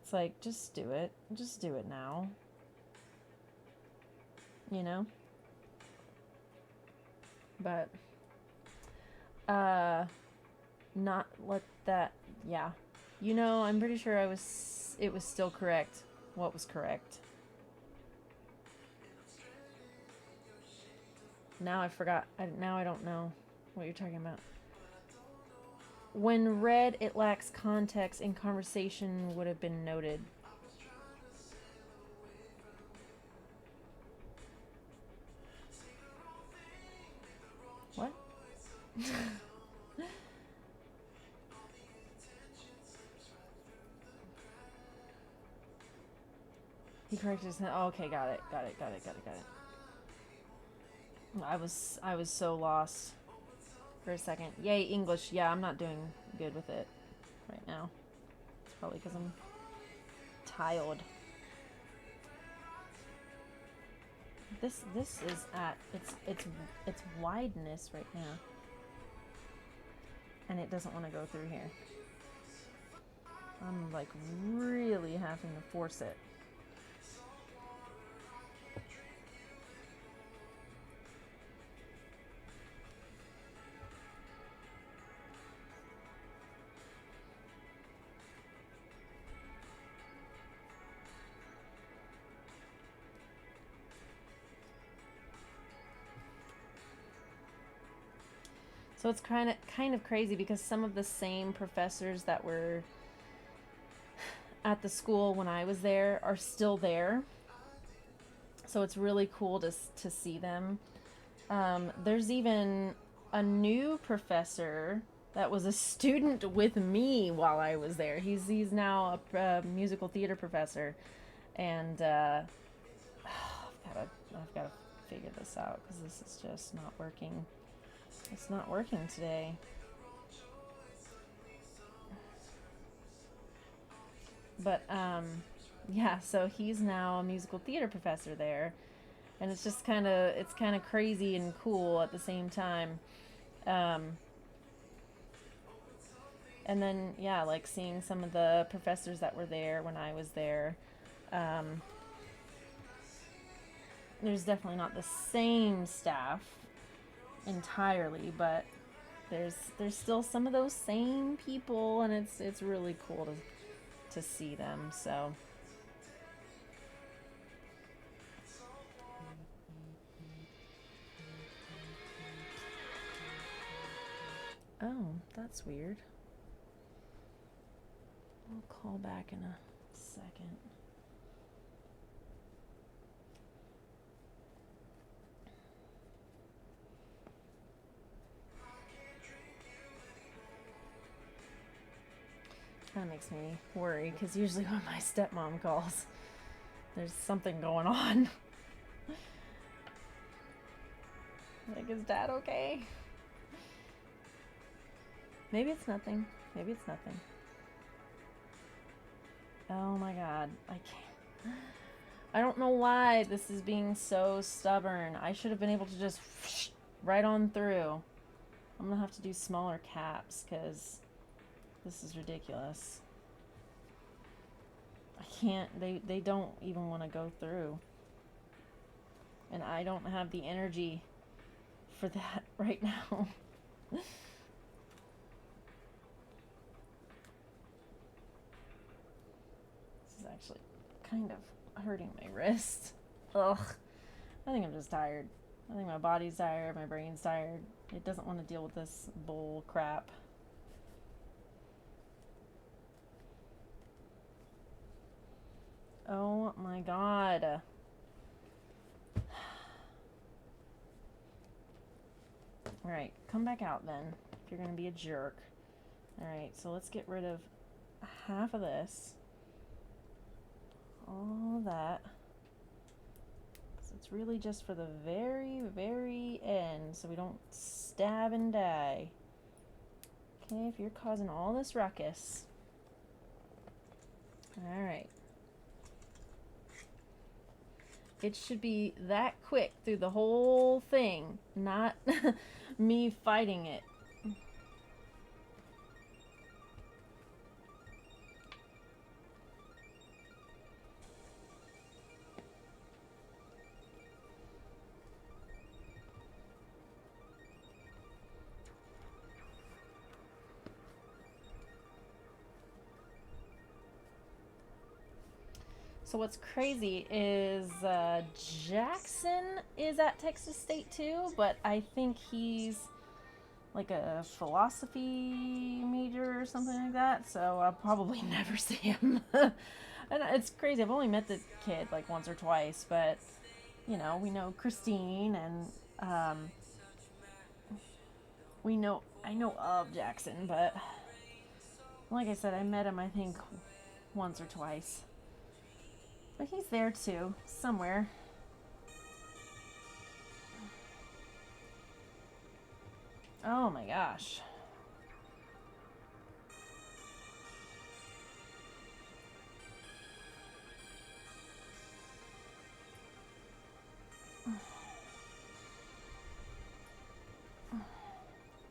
it's like, just do it. Just do it now. you know? But, uh, not let that, yeah. You know, I'm pretty sure it was still correct. What was correct? Now I forgot. Now I don't know what you're talking about. When read, it lacks context and conversation would have been noted. What? He corrected his. Oh, okay, got it. I was so lost for a second. Yay, English. Yeah, I'm not doing good with it right now. It's probably because I'm tired. This is at its wideness right now, and it doesn't want to go through here. I'm like really having to force it. So it's kind of crazy because some of the same professors that were at the school when I was there are still there. So it's really cool to see them. There's even a new professor that was a student with me while I was there. He's now a musical theater professor, and I've got to figure this out because this is just not working. It's not working today. But yeah, so he's now a musical theater professor there, and it's just kind of crazy and cool at the same time. And then yeah, like seeing some of the professors that were there when I was there. There's definitely not the same staff entirely, but there's still some of those same people, and it's really cool to see them. So oh, that's weird. I'll call back in a second. That makes me worry because usually when my stepmom calls, there's something going on. Like, is Dad okay? Maybe it's nothing. Maybe it's nothing. Oh my god. I can't. I don't know why this is being so stubborn. I should have been able to just right on through. I'm gonna have to do smaller caps because this is ridiculous. I can't. They don't even want to go through. And I don't have the energy for that right now. This is actually kind of hurting my wrist. Ugh. I think I'm just tired. I think my body's tired, my brain's tired. It doesn't want to deal with this bull crap. Oh my god. Alright, come back out then, if you're gonna be a jerk. Alright, so let's get rid of half of this. All of that. So it's really just for the very, very end, so we don't stab and die. Okay, if you're causing all this ruckus. Alright. It should be that quick through the whole thing, not me fighting it. So what's crazy is Jackson is at Texas State too, but I think he's like a philosophy major or something like that, so I'll probably never see him. And it's crazy. I've only met the kid like once or twice, but you know, we know Christine and I know of Jackson, but like I said, I met him I think once or twice. But he's there too, somewhere. Oh my gosh.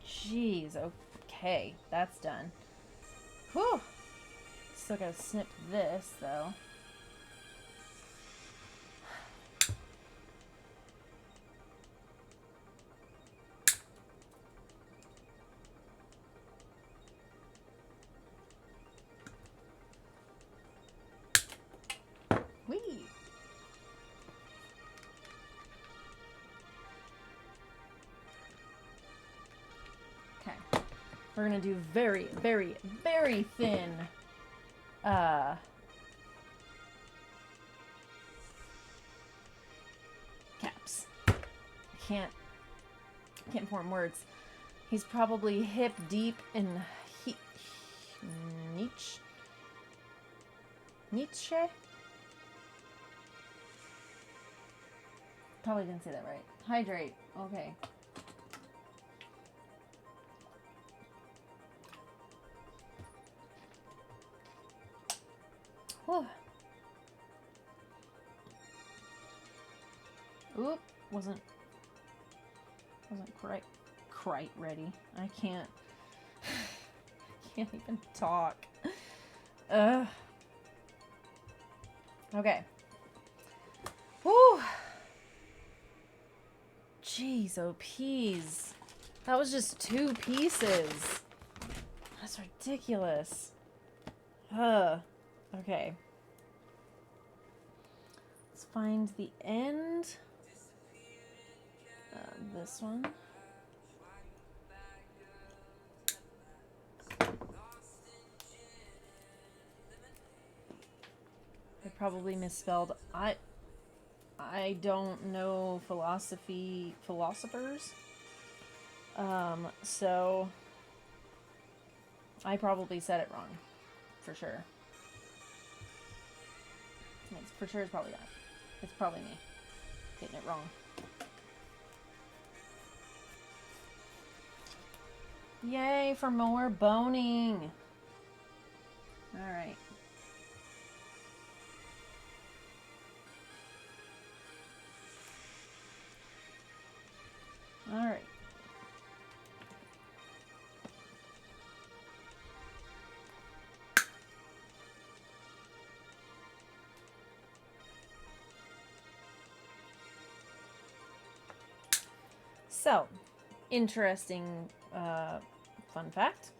Jeez, okay, that's done. Whew. Still gotta snip this though. Whee! Okay. We're gonna do very, very, very thin caps. Can't form words. He's probably hip deep in Nietzsche? Probably didn't say that right. Hydrate. Okay. Whew. Oop, wasn't quite ready. I can't even talk. Ugh. Okay. Whew. Jeez, oh peas. That was just 2 pieces. That's ridiculous. Okay. Let's find the end. This one. I probably misspelled. I don't know philosophers. So I probably said it wrong, for sure. For sure, it's probably that. It's probably me getting it wrong. Yay for more boning. All right. All right. So, interesting fun fact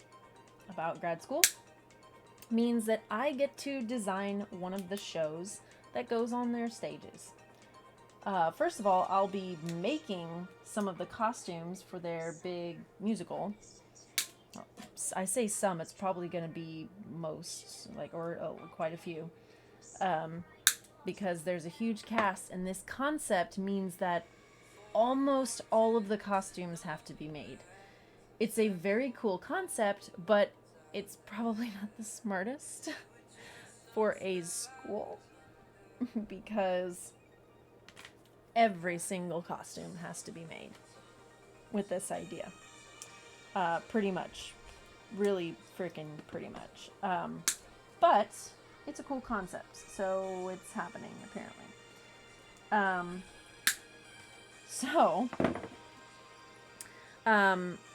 about grad school means that I get to design one of the shows that goes on their stages. First of all, I'll be making some of the costumes for their big musical. I say some, it's probably going to be most, or quite a few. Because there's a huge cast, and this concept means that almost all of the costumes have to be made. It's a very cool concept, but it's probably not the smartest for a school because every single costume has to be made with this idea. Pretty much. Really freaking pretty much. But it's a cool concept, so it's happening apparently.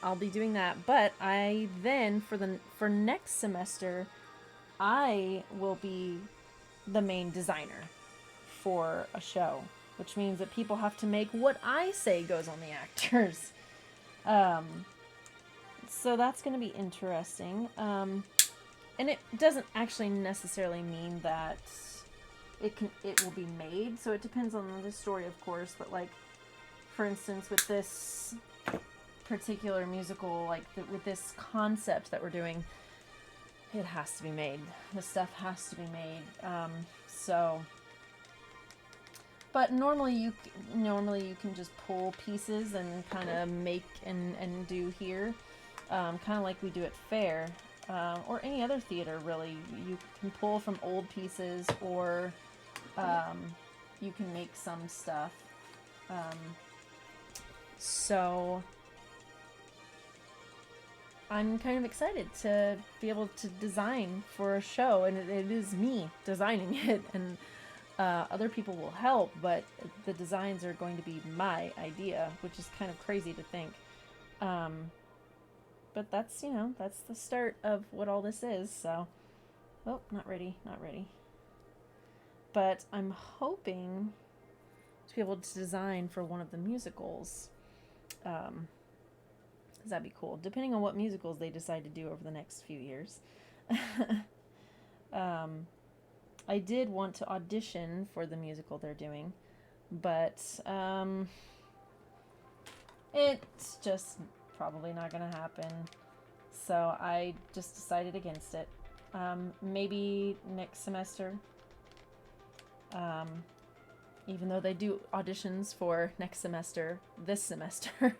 I'll be doing that, but I then for next semester I will be the main designer for a show, which means that people have to make what I say goes on the actors. So that's going to be interesting. And it doesn't actually necessarily mean that it will be made. So it depends on the story, of course. But like, for instance, with this particular musical, like with this concept that we're doing, it has to be made. The stuff has to be made. So, but normally you can just pull pieces and kind of make and do here, kind of like we do at fair, or any other theater really. You can pull from old pieces, or you can make some stuff. So I'm kind of excited to be able to design for a show, and it is me designing it, and other people will help, but the designs are going to be my idea, which is kind of crazy to think. But that's, that's the start of what all this is, so. Oh, not ready. But I'm hoping to be able to design for one of the musicals. That'd be cool, depending on what musicals they decide to do over the next few years. I did want to audition for the musical they're doing, but it's just probably not going to happen. So I just decided against it. Maybe next semester. Even though they do auditions for next semester, this semester.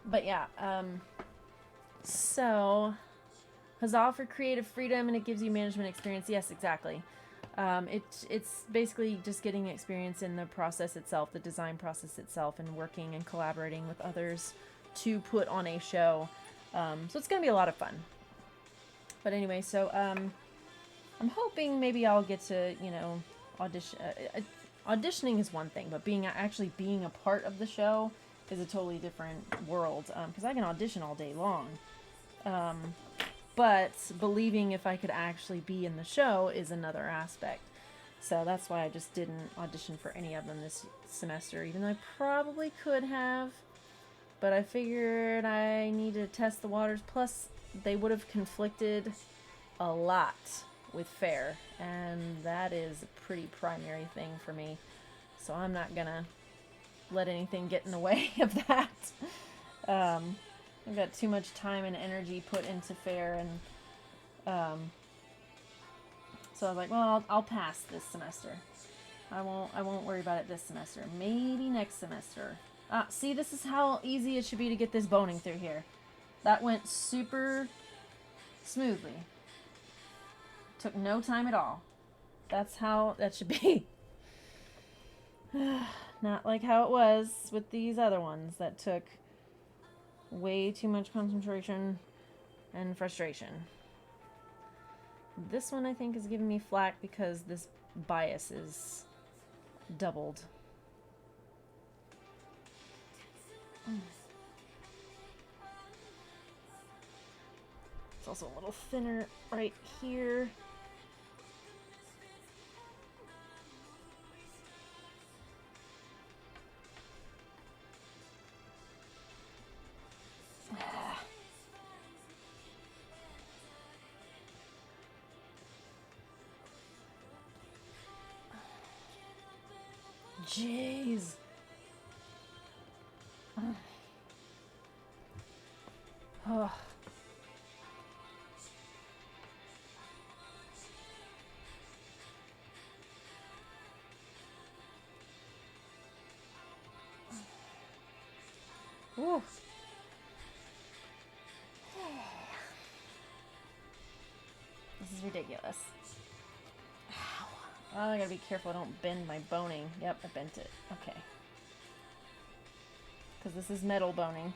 But yeah, so huzzah for creative freedom, and it gives you management experience. Yes, exactly. It's basically just getting experience in the process itself, the design process itself, and working and collaborating with others to put on a show. So it's going to be a lot of fun. But anyway, so I'm hoping maybe I'll get to, audition. Auditioning is one thing, but actually being a part of the show is a totally different world, because I can audition all day long. But believing if I could actually be in the show is another aspect. So that's why I just didn't audition for any of them this semester, even though I probably could have. But I figured I needed to test the waters. Plus, they would have conflicted a lot with fair, and that is a pretty primary thing for me. So I'm not gonna let anything get in the way of that. I've got too much time and energy put into fair, and so I was like, well, I'll pass this semester. I won't worry about it this semester. Maybe next semester. See, this is how easy it should be to get this boning through here. That went super smoothly. Took no time at all. That's how that should be. Not like how it was with these other ones that took way too much concentration and frustration. This one I think is giving me flack because this bias is doubled. It's also a little thinner right here. Jeez. Oh. Ooh. This is ridiculous. Ow. Oh, I gotta be careful I don't bend my boning. Yep, I bent it. Okay. Because this is metal boning.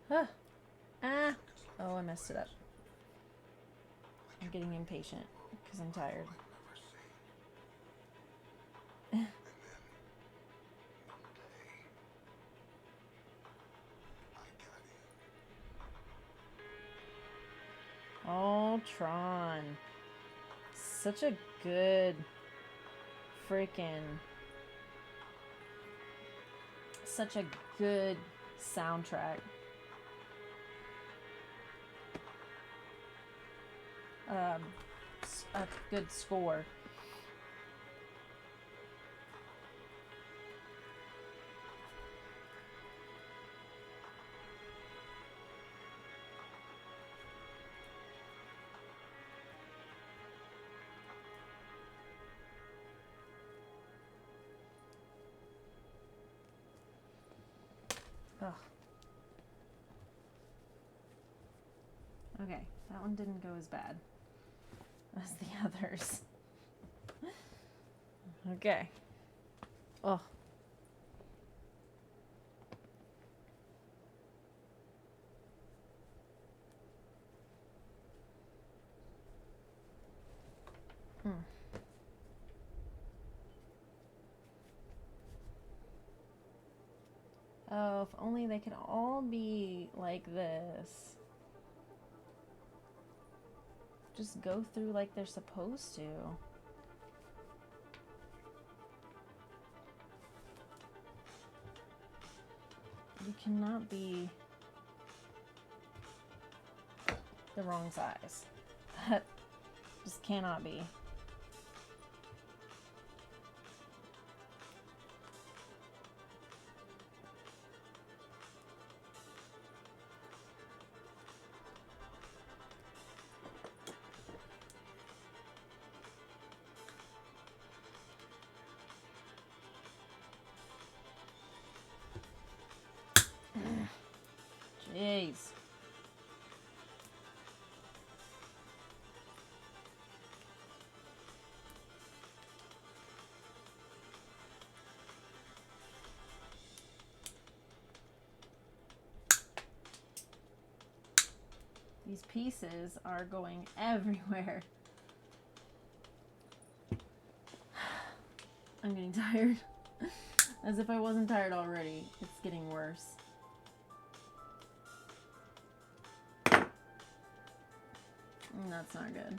Huh. Ah. Oh, I messed it up. I'm getting impatient because I'm tired. Oh, Tron. Such a good freaking... Such a good soundtrack. A good score. Ugh. Okay, that one didn't go as bad as the others. Okay. Oh. Oh, if only they could all be like this. Just go through like they're supposed to. You cannot be the wrong size. That just cannot be. Jeez. These pieces are going everywhere. I'm getting tired. As if I wasn't tired already. It's getting worse. That's not good.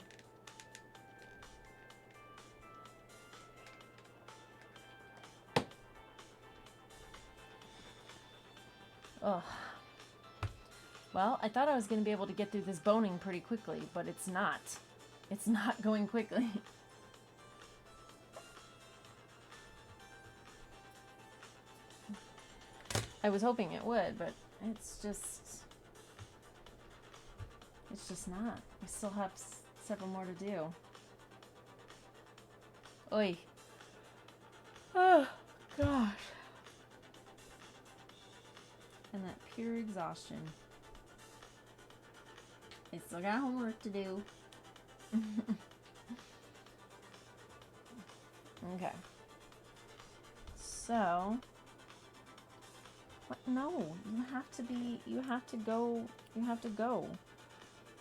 Ugh. Well, I thought I was going to be able to get through this boning pretty quickly, but it's not. It's not going quickly. I was hoping it would, but it's just not. I still have several more to do. Oy. Oh, gosh. And that pure exhaustion. I still got homework to do. Okay. So, what? No, you have to go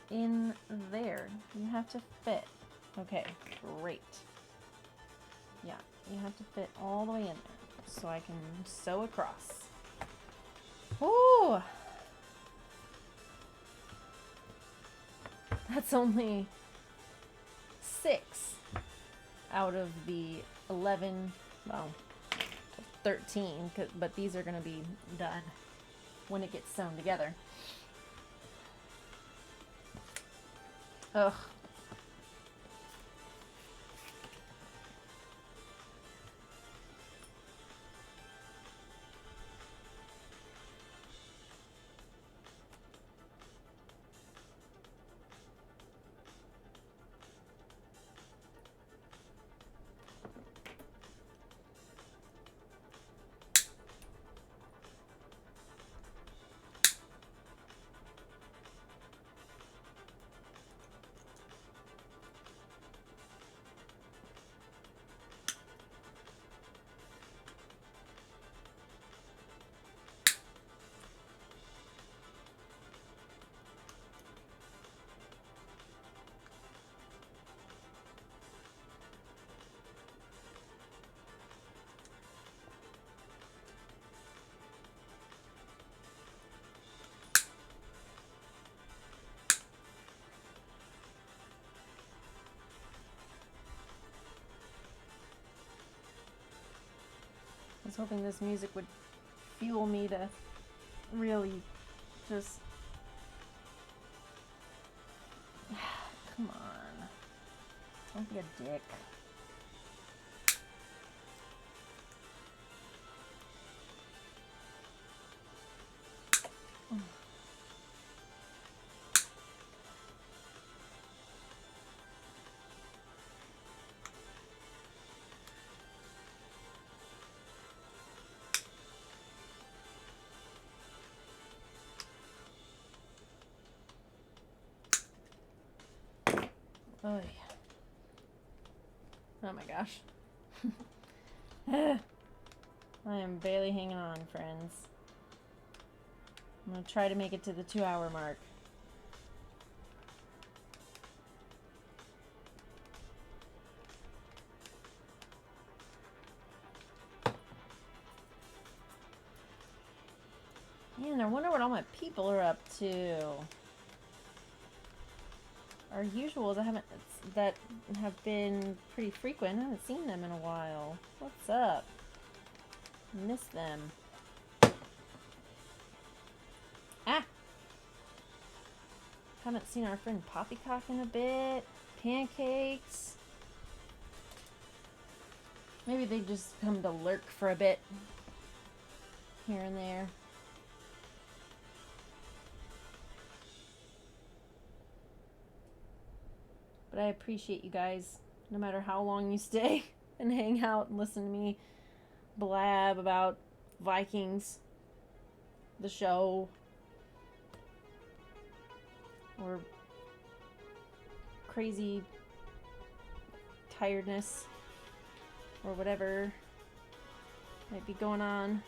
in there. You have to fit. Okay, great. Yeah, you have to fit all the way in there so I can sew across. Ooh! That's only 6 out of the 11, well, 13, but these are going to be done when it gets sewn together. Ugh. hoping this music would fuel me to really just... Come on. Don't be a dick. Oh, yeah. Oh my gosh. I am barely hanging on, friends. I'm gonna try to make it to the 2-hour mark. Man, I wonder what all my people are up to. Our usuals that have been pretty frequent. I haven't seen them in a while. What's up? Miss them. Ah! Haven't seen our friend Poppycock in a bit. Pancakes. Maybe they just come to lurk for a bit. Here and there. But I appreciate you guys, no matter how long you stay and hang out and listen to me blab about Vikings, the show, or crazy tiredness, or whatever might be going on.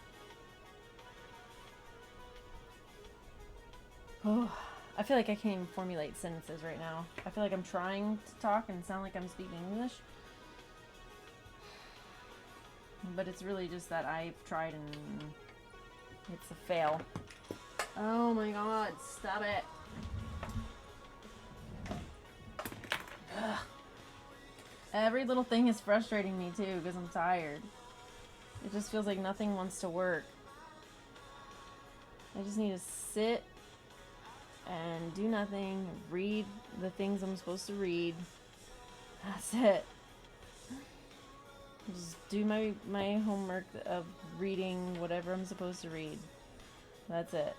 Oh, I feel like I can't even formulate sentences right now. I feel like I'm trying to talk and sound like I'm speaking English. But it's really just that I've tried and it's a fail. Oh my god, stop it. Ugh. Every little thing is frustrating me too because I'm tired. It just feels like nothing wants to work. I just need to sit and do nothing, read the things I'm supposed to read. That's it. Just do my homework of reading whatever I'm supposed to read. That's it.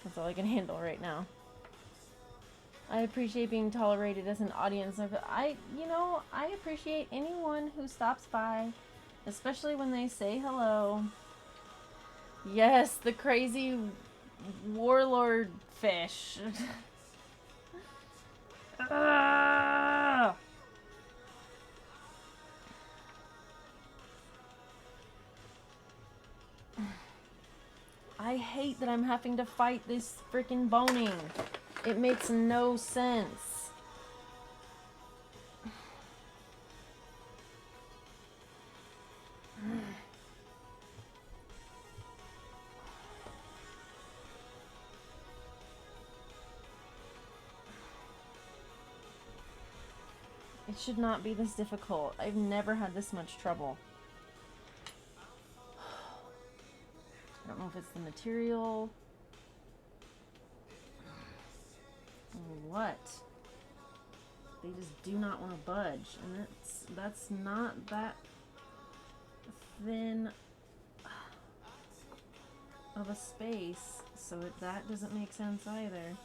That's all I can handle right now. I appreciate being tolerated as an audience. I appreciate anyone who stops by, especially when they say hello. Yes, the crazy warlord fish. I hate that I'm having to fight this freaking boning. It makes no sense. It should not be this difficult. I've never had this much trouble. I don't know if it's the material or what. They just do not want to budge, and that's not that thin of a space, so that doesn't make sense either.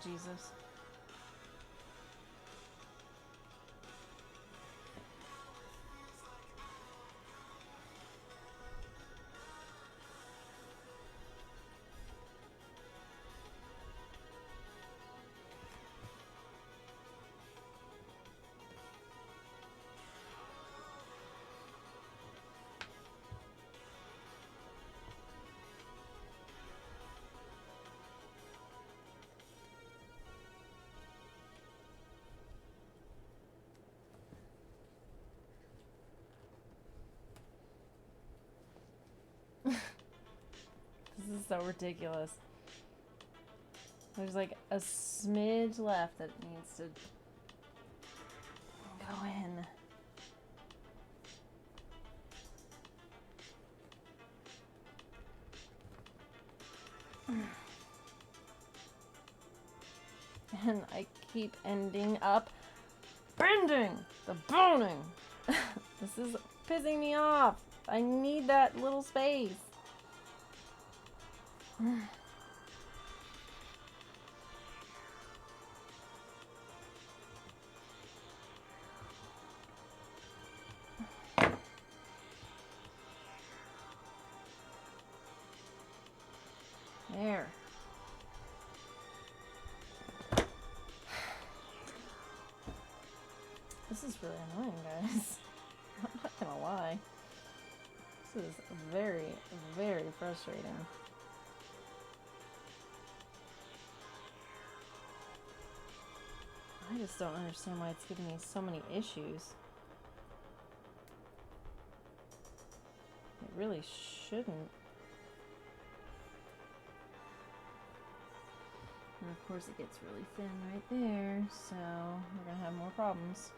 Jesus. This is so ridiculous. There's like a smidge left that needs to go in. And I keep ending up bending the boning. This is pissing me off. I need that little space. There. This is really annoying, guys. I'm not gonna lie. This is very, very frustrating. I just don't understand why it's giving me so many issues. It really shouldn't. And of course it gets really thin right there, so we're gonna have more problems.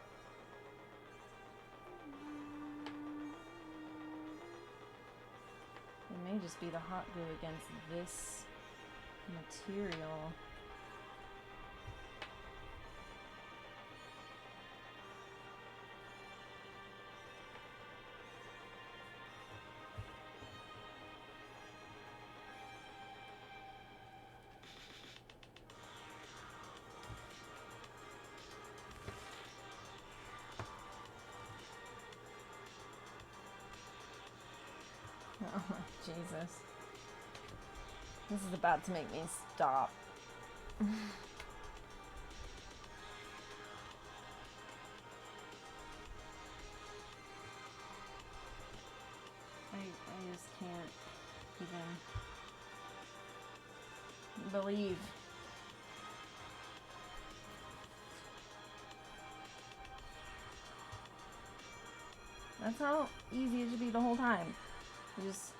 It may just be the hot glue against this material. Oh my Jesus. This is about to make me stop. I just can't even believe. That's how easy it should be the whole time. You just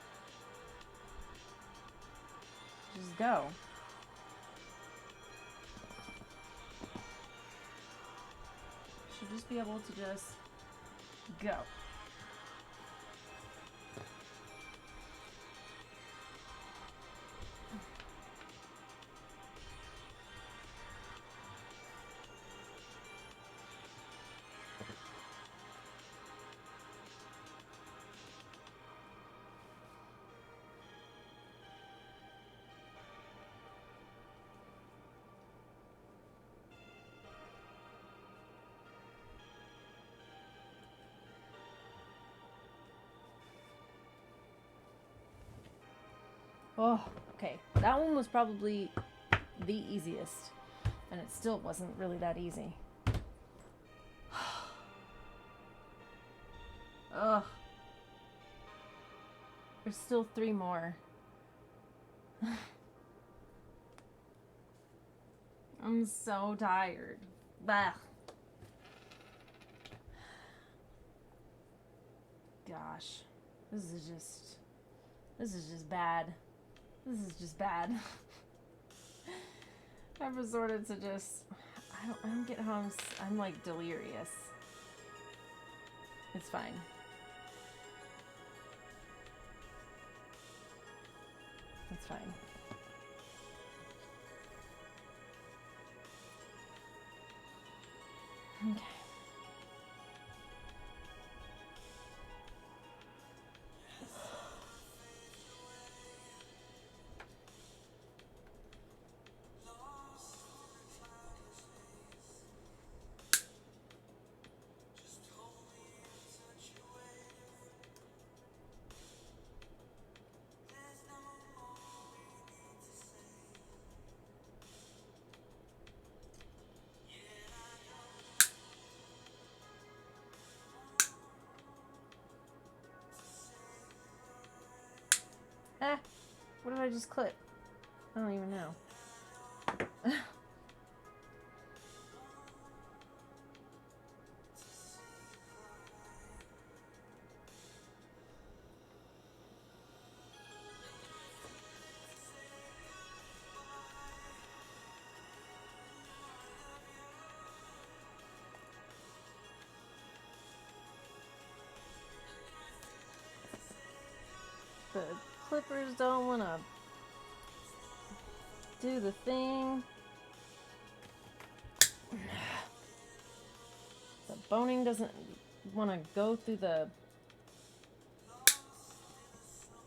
go. Should just be able to just go. Oh, okay. That one was probably the easiest, and it still wasn't really that easy. Ugh. There's still 3 more. I'm so tired. Bah. Gosh. This is just bad. This is just bad. I've resorted to just, I don't get home, I'm like delirious. It's fine. It's fine. Okay. I just clip? I don't even know. The clippers don't want to do the thing. The boning doesn't want to go through the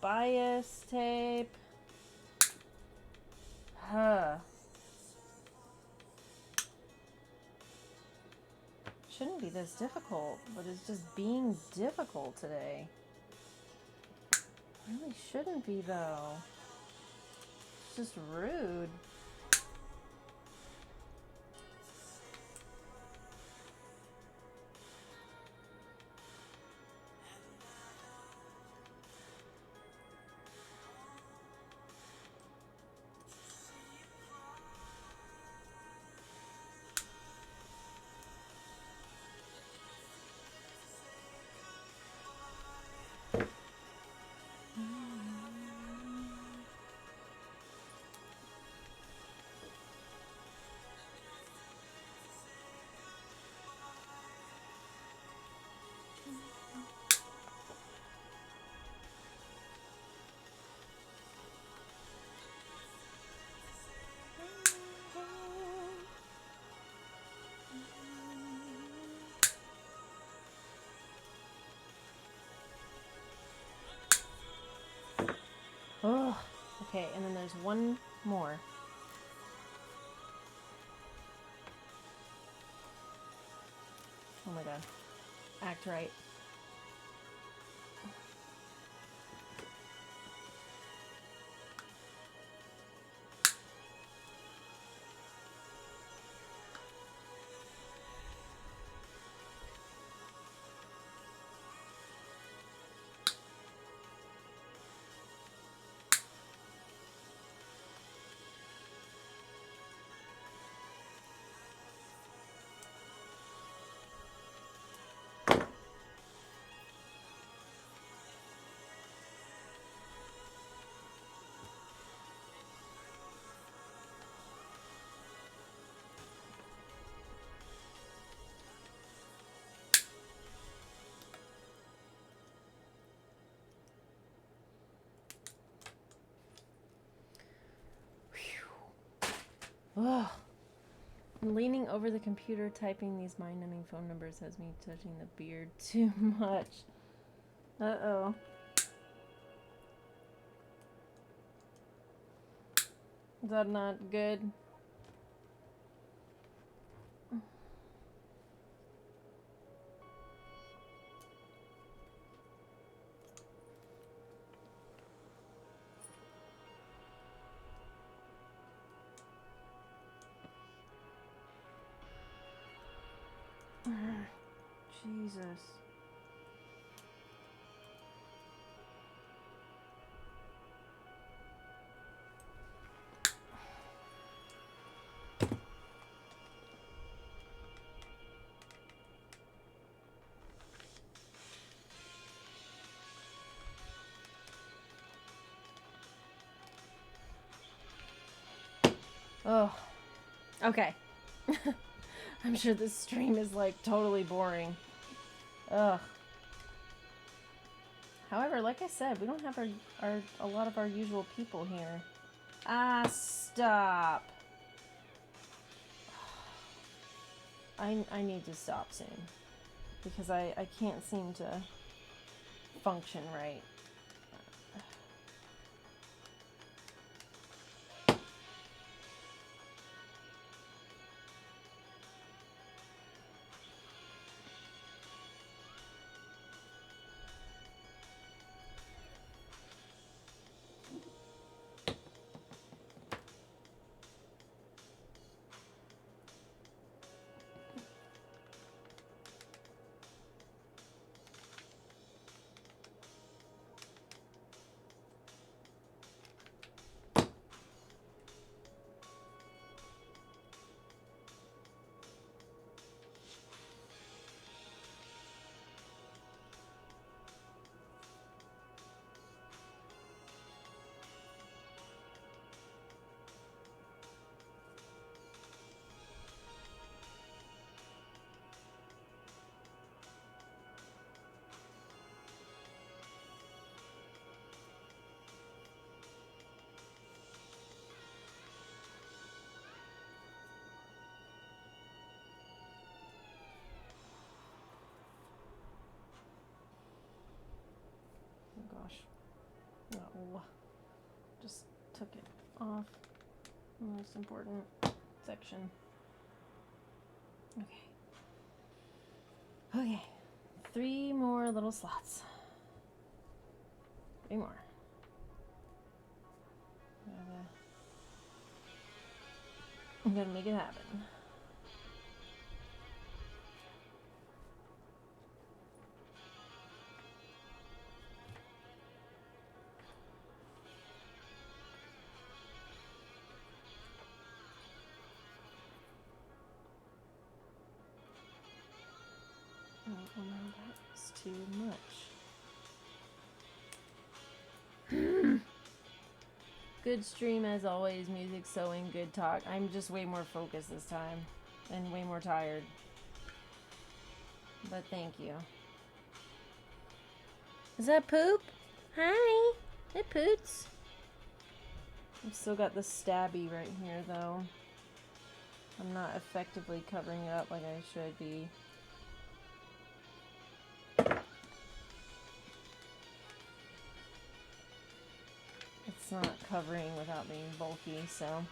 bias tape. Shouldn't be this difficult, but it's just being difficult today. Really shouldn't be, though. It's just rude. Oh, okay, and then there's one more. Oh my god. Act right. Oh, I'm leaning over the computer typing these mind-numbing phone numbers has me touching the beard too much. Uh-oh. Is that not good? Jesus. Oh. Okay. I'm sure this stream is like totally boring. Ugh. However, like I said, we don't have a lot of our usual people here. Ah, stop. I need to stop soon. Because I can't seem to function right. Just took it off. The most important section. Okay. Okay. 3 more little slots. 3 more. I'm gonna make it happen. Oh no, that's too much. Good stream as always, music, sewing, good talk. I'm just way more focused this time and way more tired. But thank you. Is that Poop? Hi. Hey, Poots. I've still got the stabby right here, though. I'm not effectively covering it up like I should be. It's not covering without being bulky, so...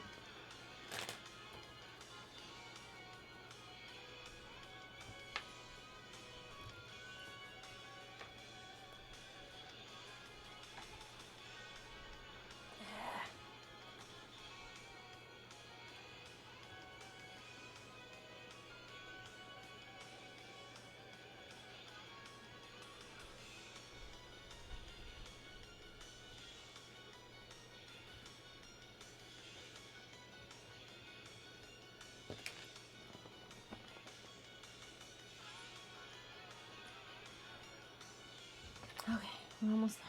Okay, we're almost there.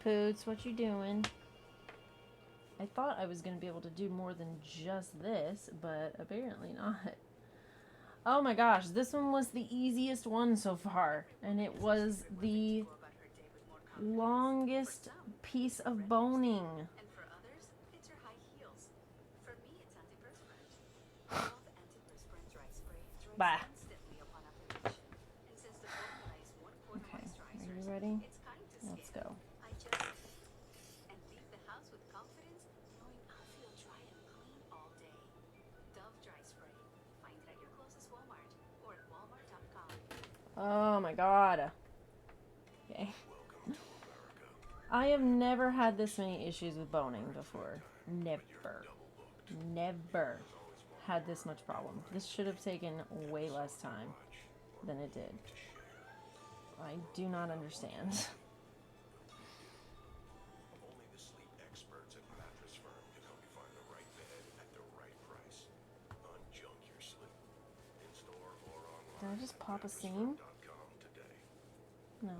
Poots, what you doing? I thought I was going to be able to do more than just this, but apparently not. Oh my gosh, this one was the easiest one so far, and it was the longest piece of boning. Bah. Okay, are you ready? Let's go. Oh my god. Okay. I have never had this many issues with boning before. Never. Never had this much problem. This should have taken way less time than it did. I do not understand. Only the sleep experts at Mattress Firm can help you find the right bed at the right price. Unjunk your sleep. In store or online. Did I just pop a seam? No.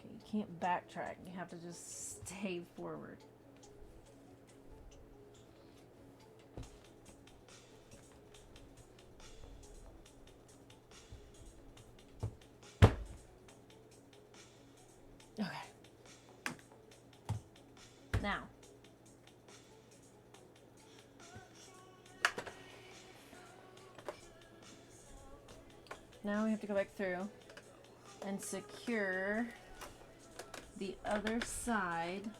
Okay, you can't backtrack. You have to just stay forward. Okay. Now. Now we have to go back through and secure the other side.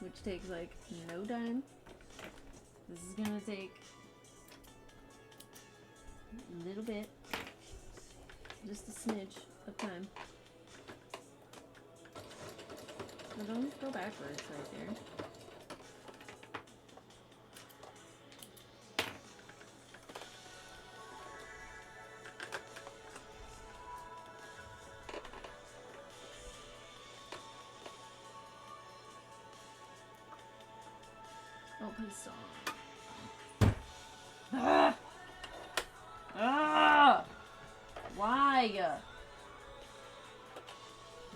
Which takes like no time. This is gonna take a little bit, just a smidge of time. Now don't go backwards right there. Oh, please stop. Ah! Ah! Why?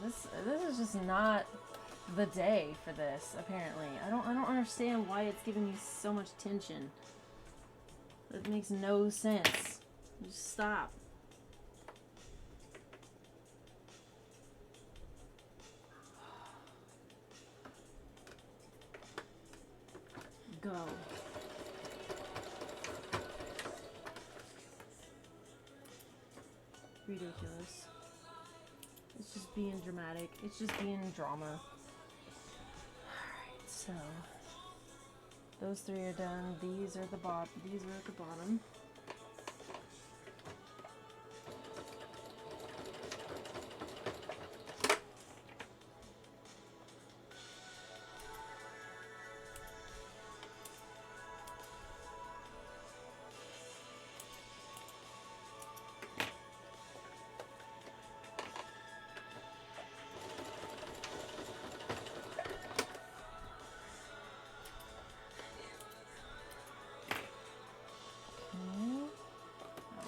This is just not the day for this, apparently. I don't understand why it's giving me so much tension. It makes no sense. Just stop. go. Ridiculous. It's just being dramatic. It's just being drama. Alright, so those three are done. These are at the bottom. These are at the bottom.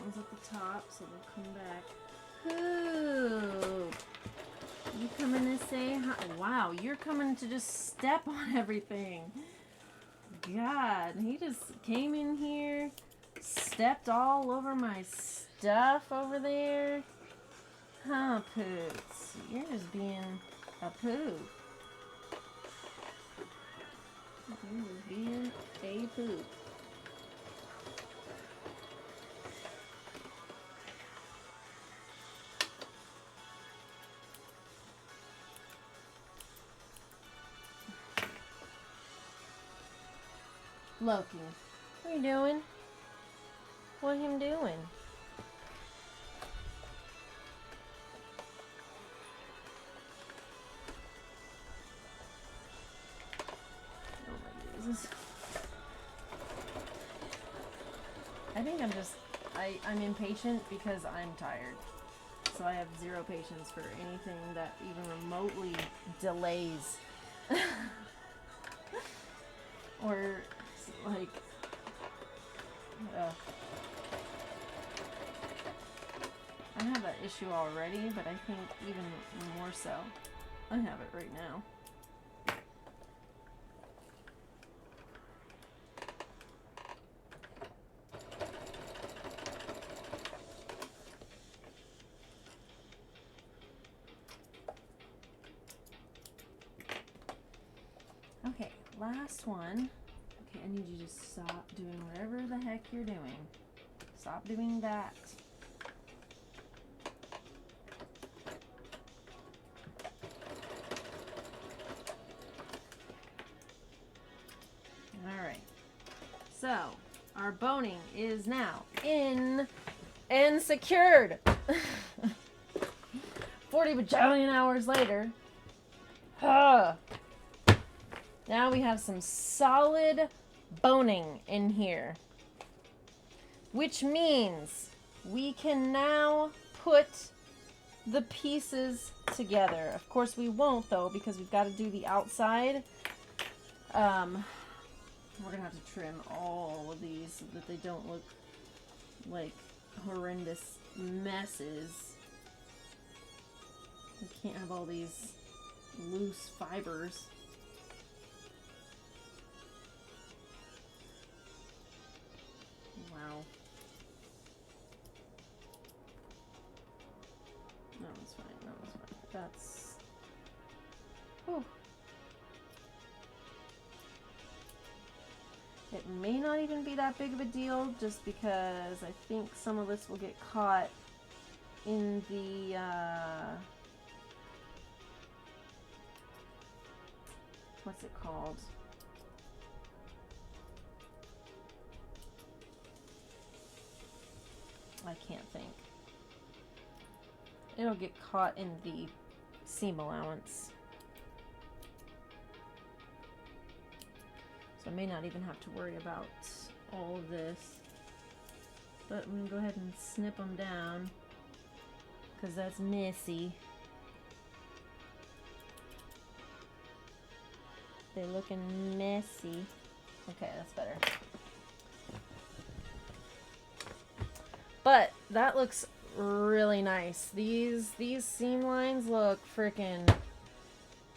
At the top, so they'll come back. Ooh, you coming to say hi? Wow, you're coming to just step on everything. God, he just came in here, stepped all over my stuff over there. Huh, Poots? You're just being a poop. You're just being a poop. Loki, what are you doing? What him doing? Oh my Jesus. I think I'm impatient because I'm tired. So I have zero patience for anything that even remotely delays. Or like, I have that issue already, but I think even more so, I have it right now. Okay, last one. Okay, I need you to stop doing whatever the heck you're doing. Stop doing that. Alright. So, our boning is now in and secured. 40 bajillion hours later. Now we have some solid boning in here. Which means we can now put the pieces together. Of course we won't though, because we've got to do the outside. We're gonna have to trim all of these so that they don't look like horrendous messes. We can't have all these loose fibers. Wow. No, it's fine. No, it's fine. That's... Whew. It may not even be that big of a deal, just because I think some of this will get caught in the, what's it called? I can't think. It'll get caught in the seam allowance. So I may not even have to worry about all of this. But we can go ahead and snip them down, because that's messy. They're looking messy. Okay, that's better. But that looks really nice. These seam lines look freaking...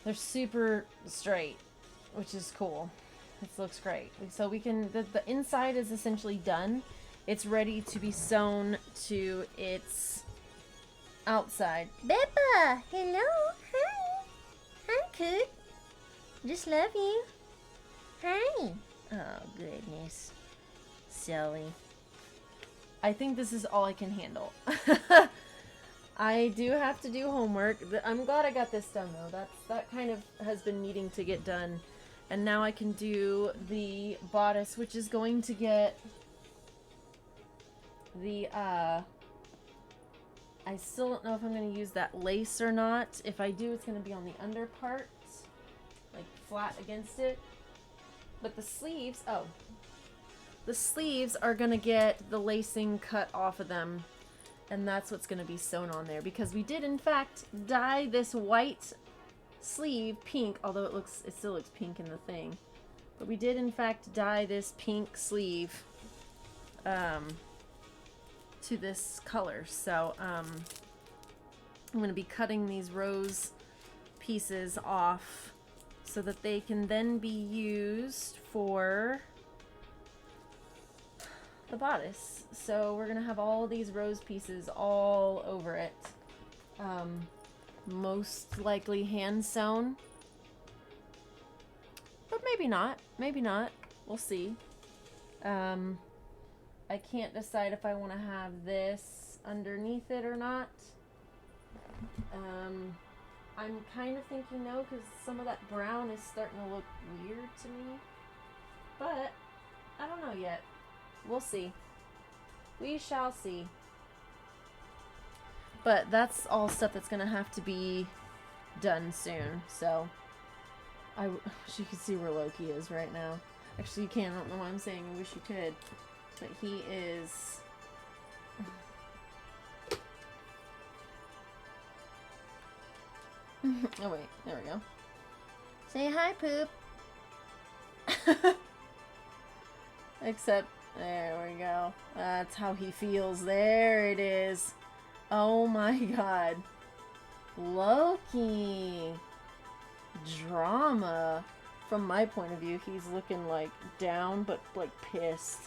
They're super straight, which is cool. This looks great. So we can... The inside is essentially done. It's ready to be sewn to its outside. Beppa! Hello! Hi! Hi, Coot! Just love you. Hi! Oh, nice. Silly. I think this is all I can handle. I do have to do homework. I'm glad I got this done though. That kind of has been needing to get done. And now I can do the bodice, which is going to get the I still don't know if I'm going to use that lace or not. If I do, it's going to be on the under part, like flat against it. But the sleeves, the sleeves are going to get the lacing cut off of them. And that's what's going to be sewn on there. Because we did, in fact, dye this white sleeve pink. Although it still looks pink in the thing. But we did, in fact, dye this pink sleeve to this color. So, I'm going to be cutting these rose pieces off so that they can then be used for the bodice. So we're gonna have all these rose pieces all over it. Most likely hand sewn, but maybe not. Maybe not. We'll see. I can't decide if I want to have this underneath it or not. I'm kind of thinking no, because some of that brown is starting to look weird to me. But I don't know yet. We'll see. We shall see. But that's all stuff that's going to have to be done soon. So, I wish you could see where Loki is right now. Actually, you can't. I don't know why I'm saying I wish you could. But he is... Oh, wait. There we go. Say hi, Poop. Except... There we go. That's how he feels. There it is. Oh my god. Loki. Drama. From my point of view, he's looking like down, but like pissed.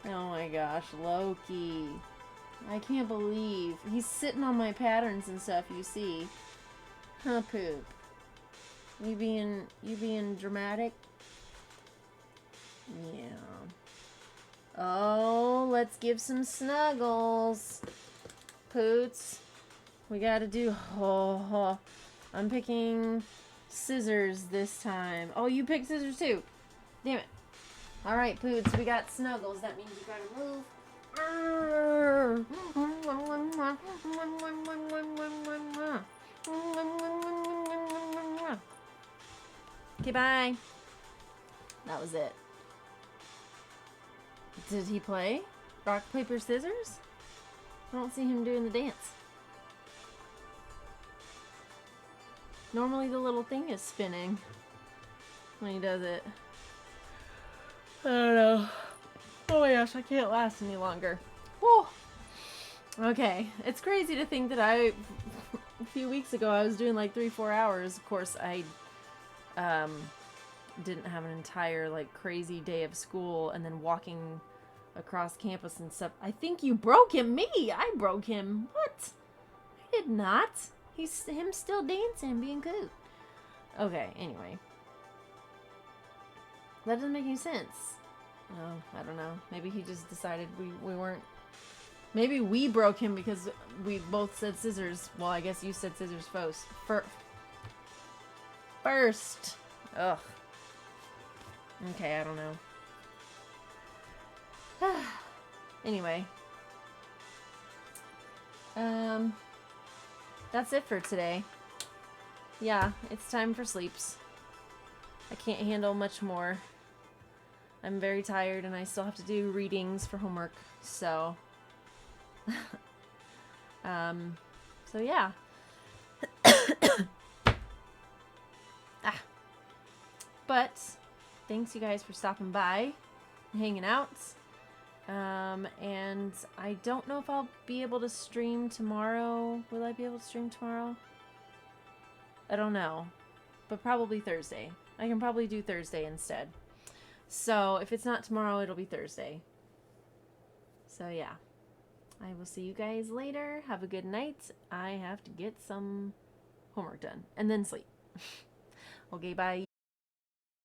Oh my gosh, Loki. I can't believe. He's sitting on my patterns and stuff, you see. Huh, Poop? You being dramatic? Yeah. Oh, let's give some snuggles. Poots. We gotta do... Oh, I'm picking scissors this time. Oh, you picked scissors too. Damn it. Alright, Poots, we got snuggles. That means you gotta move. Okay, bye. That was it. Did he play? Rock, paper, scissors? I don't see him doing the dance. Normally the little thing is spinning when he does it. I don't know. Oh my gosh, I can't last any longer. Whew. Okay, it's crazy to think that a few weeks ago I was doing like 3-4 hours. Of course, I didn't have an entire like crazy day of school and then walking across campus and stuff. I think you broke him. Me? I broke him. What? I did not. He's him still dancing, being cute. Okay, anyway. That doesn't make any sense. Oh, I don't know. Maybe he just decided we weren't... Maybe we broke him because we both said scissors. Well, I guess you said scissors first. Ugh. Okay, I don't know. Anyway. That's it for today. Yeah, it's time for sleeps. I can't handle much more. I'm very tired and I still have to do readings for homework, so... so yeah. But, thanks you guys for stopping by and hanging out. And I don't know if I'll be able to stream tomorrow. Will I be able to stream tomorrow? I don't know. But probably Thursday. I can probably do Thursday instead. So, if it's not tomorrow, it'll be Thursday. So, yeah. I will see you guys later. Have a good night. I have to get some homework done. And then sleep. Okay, bye.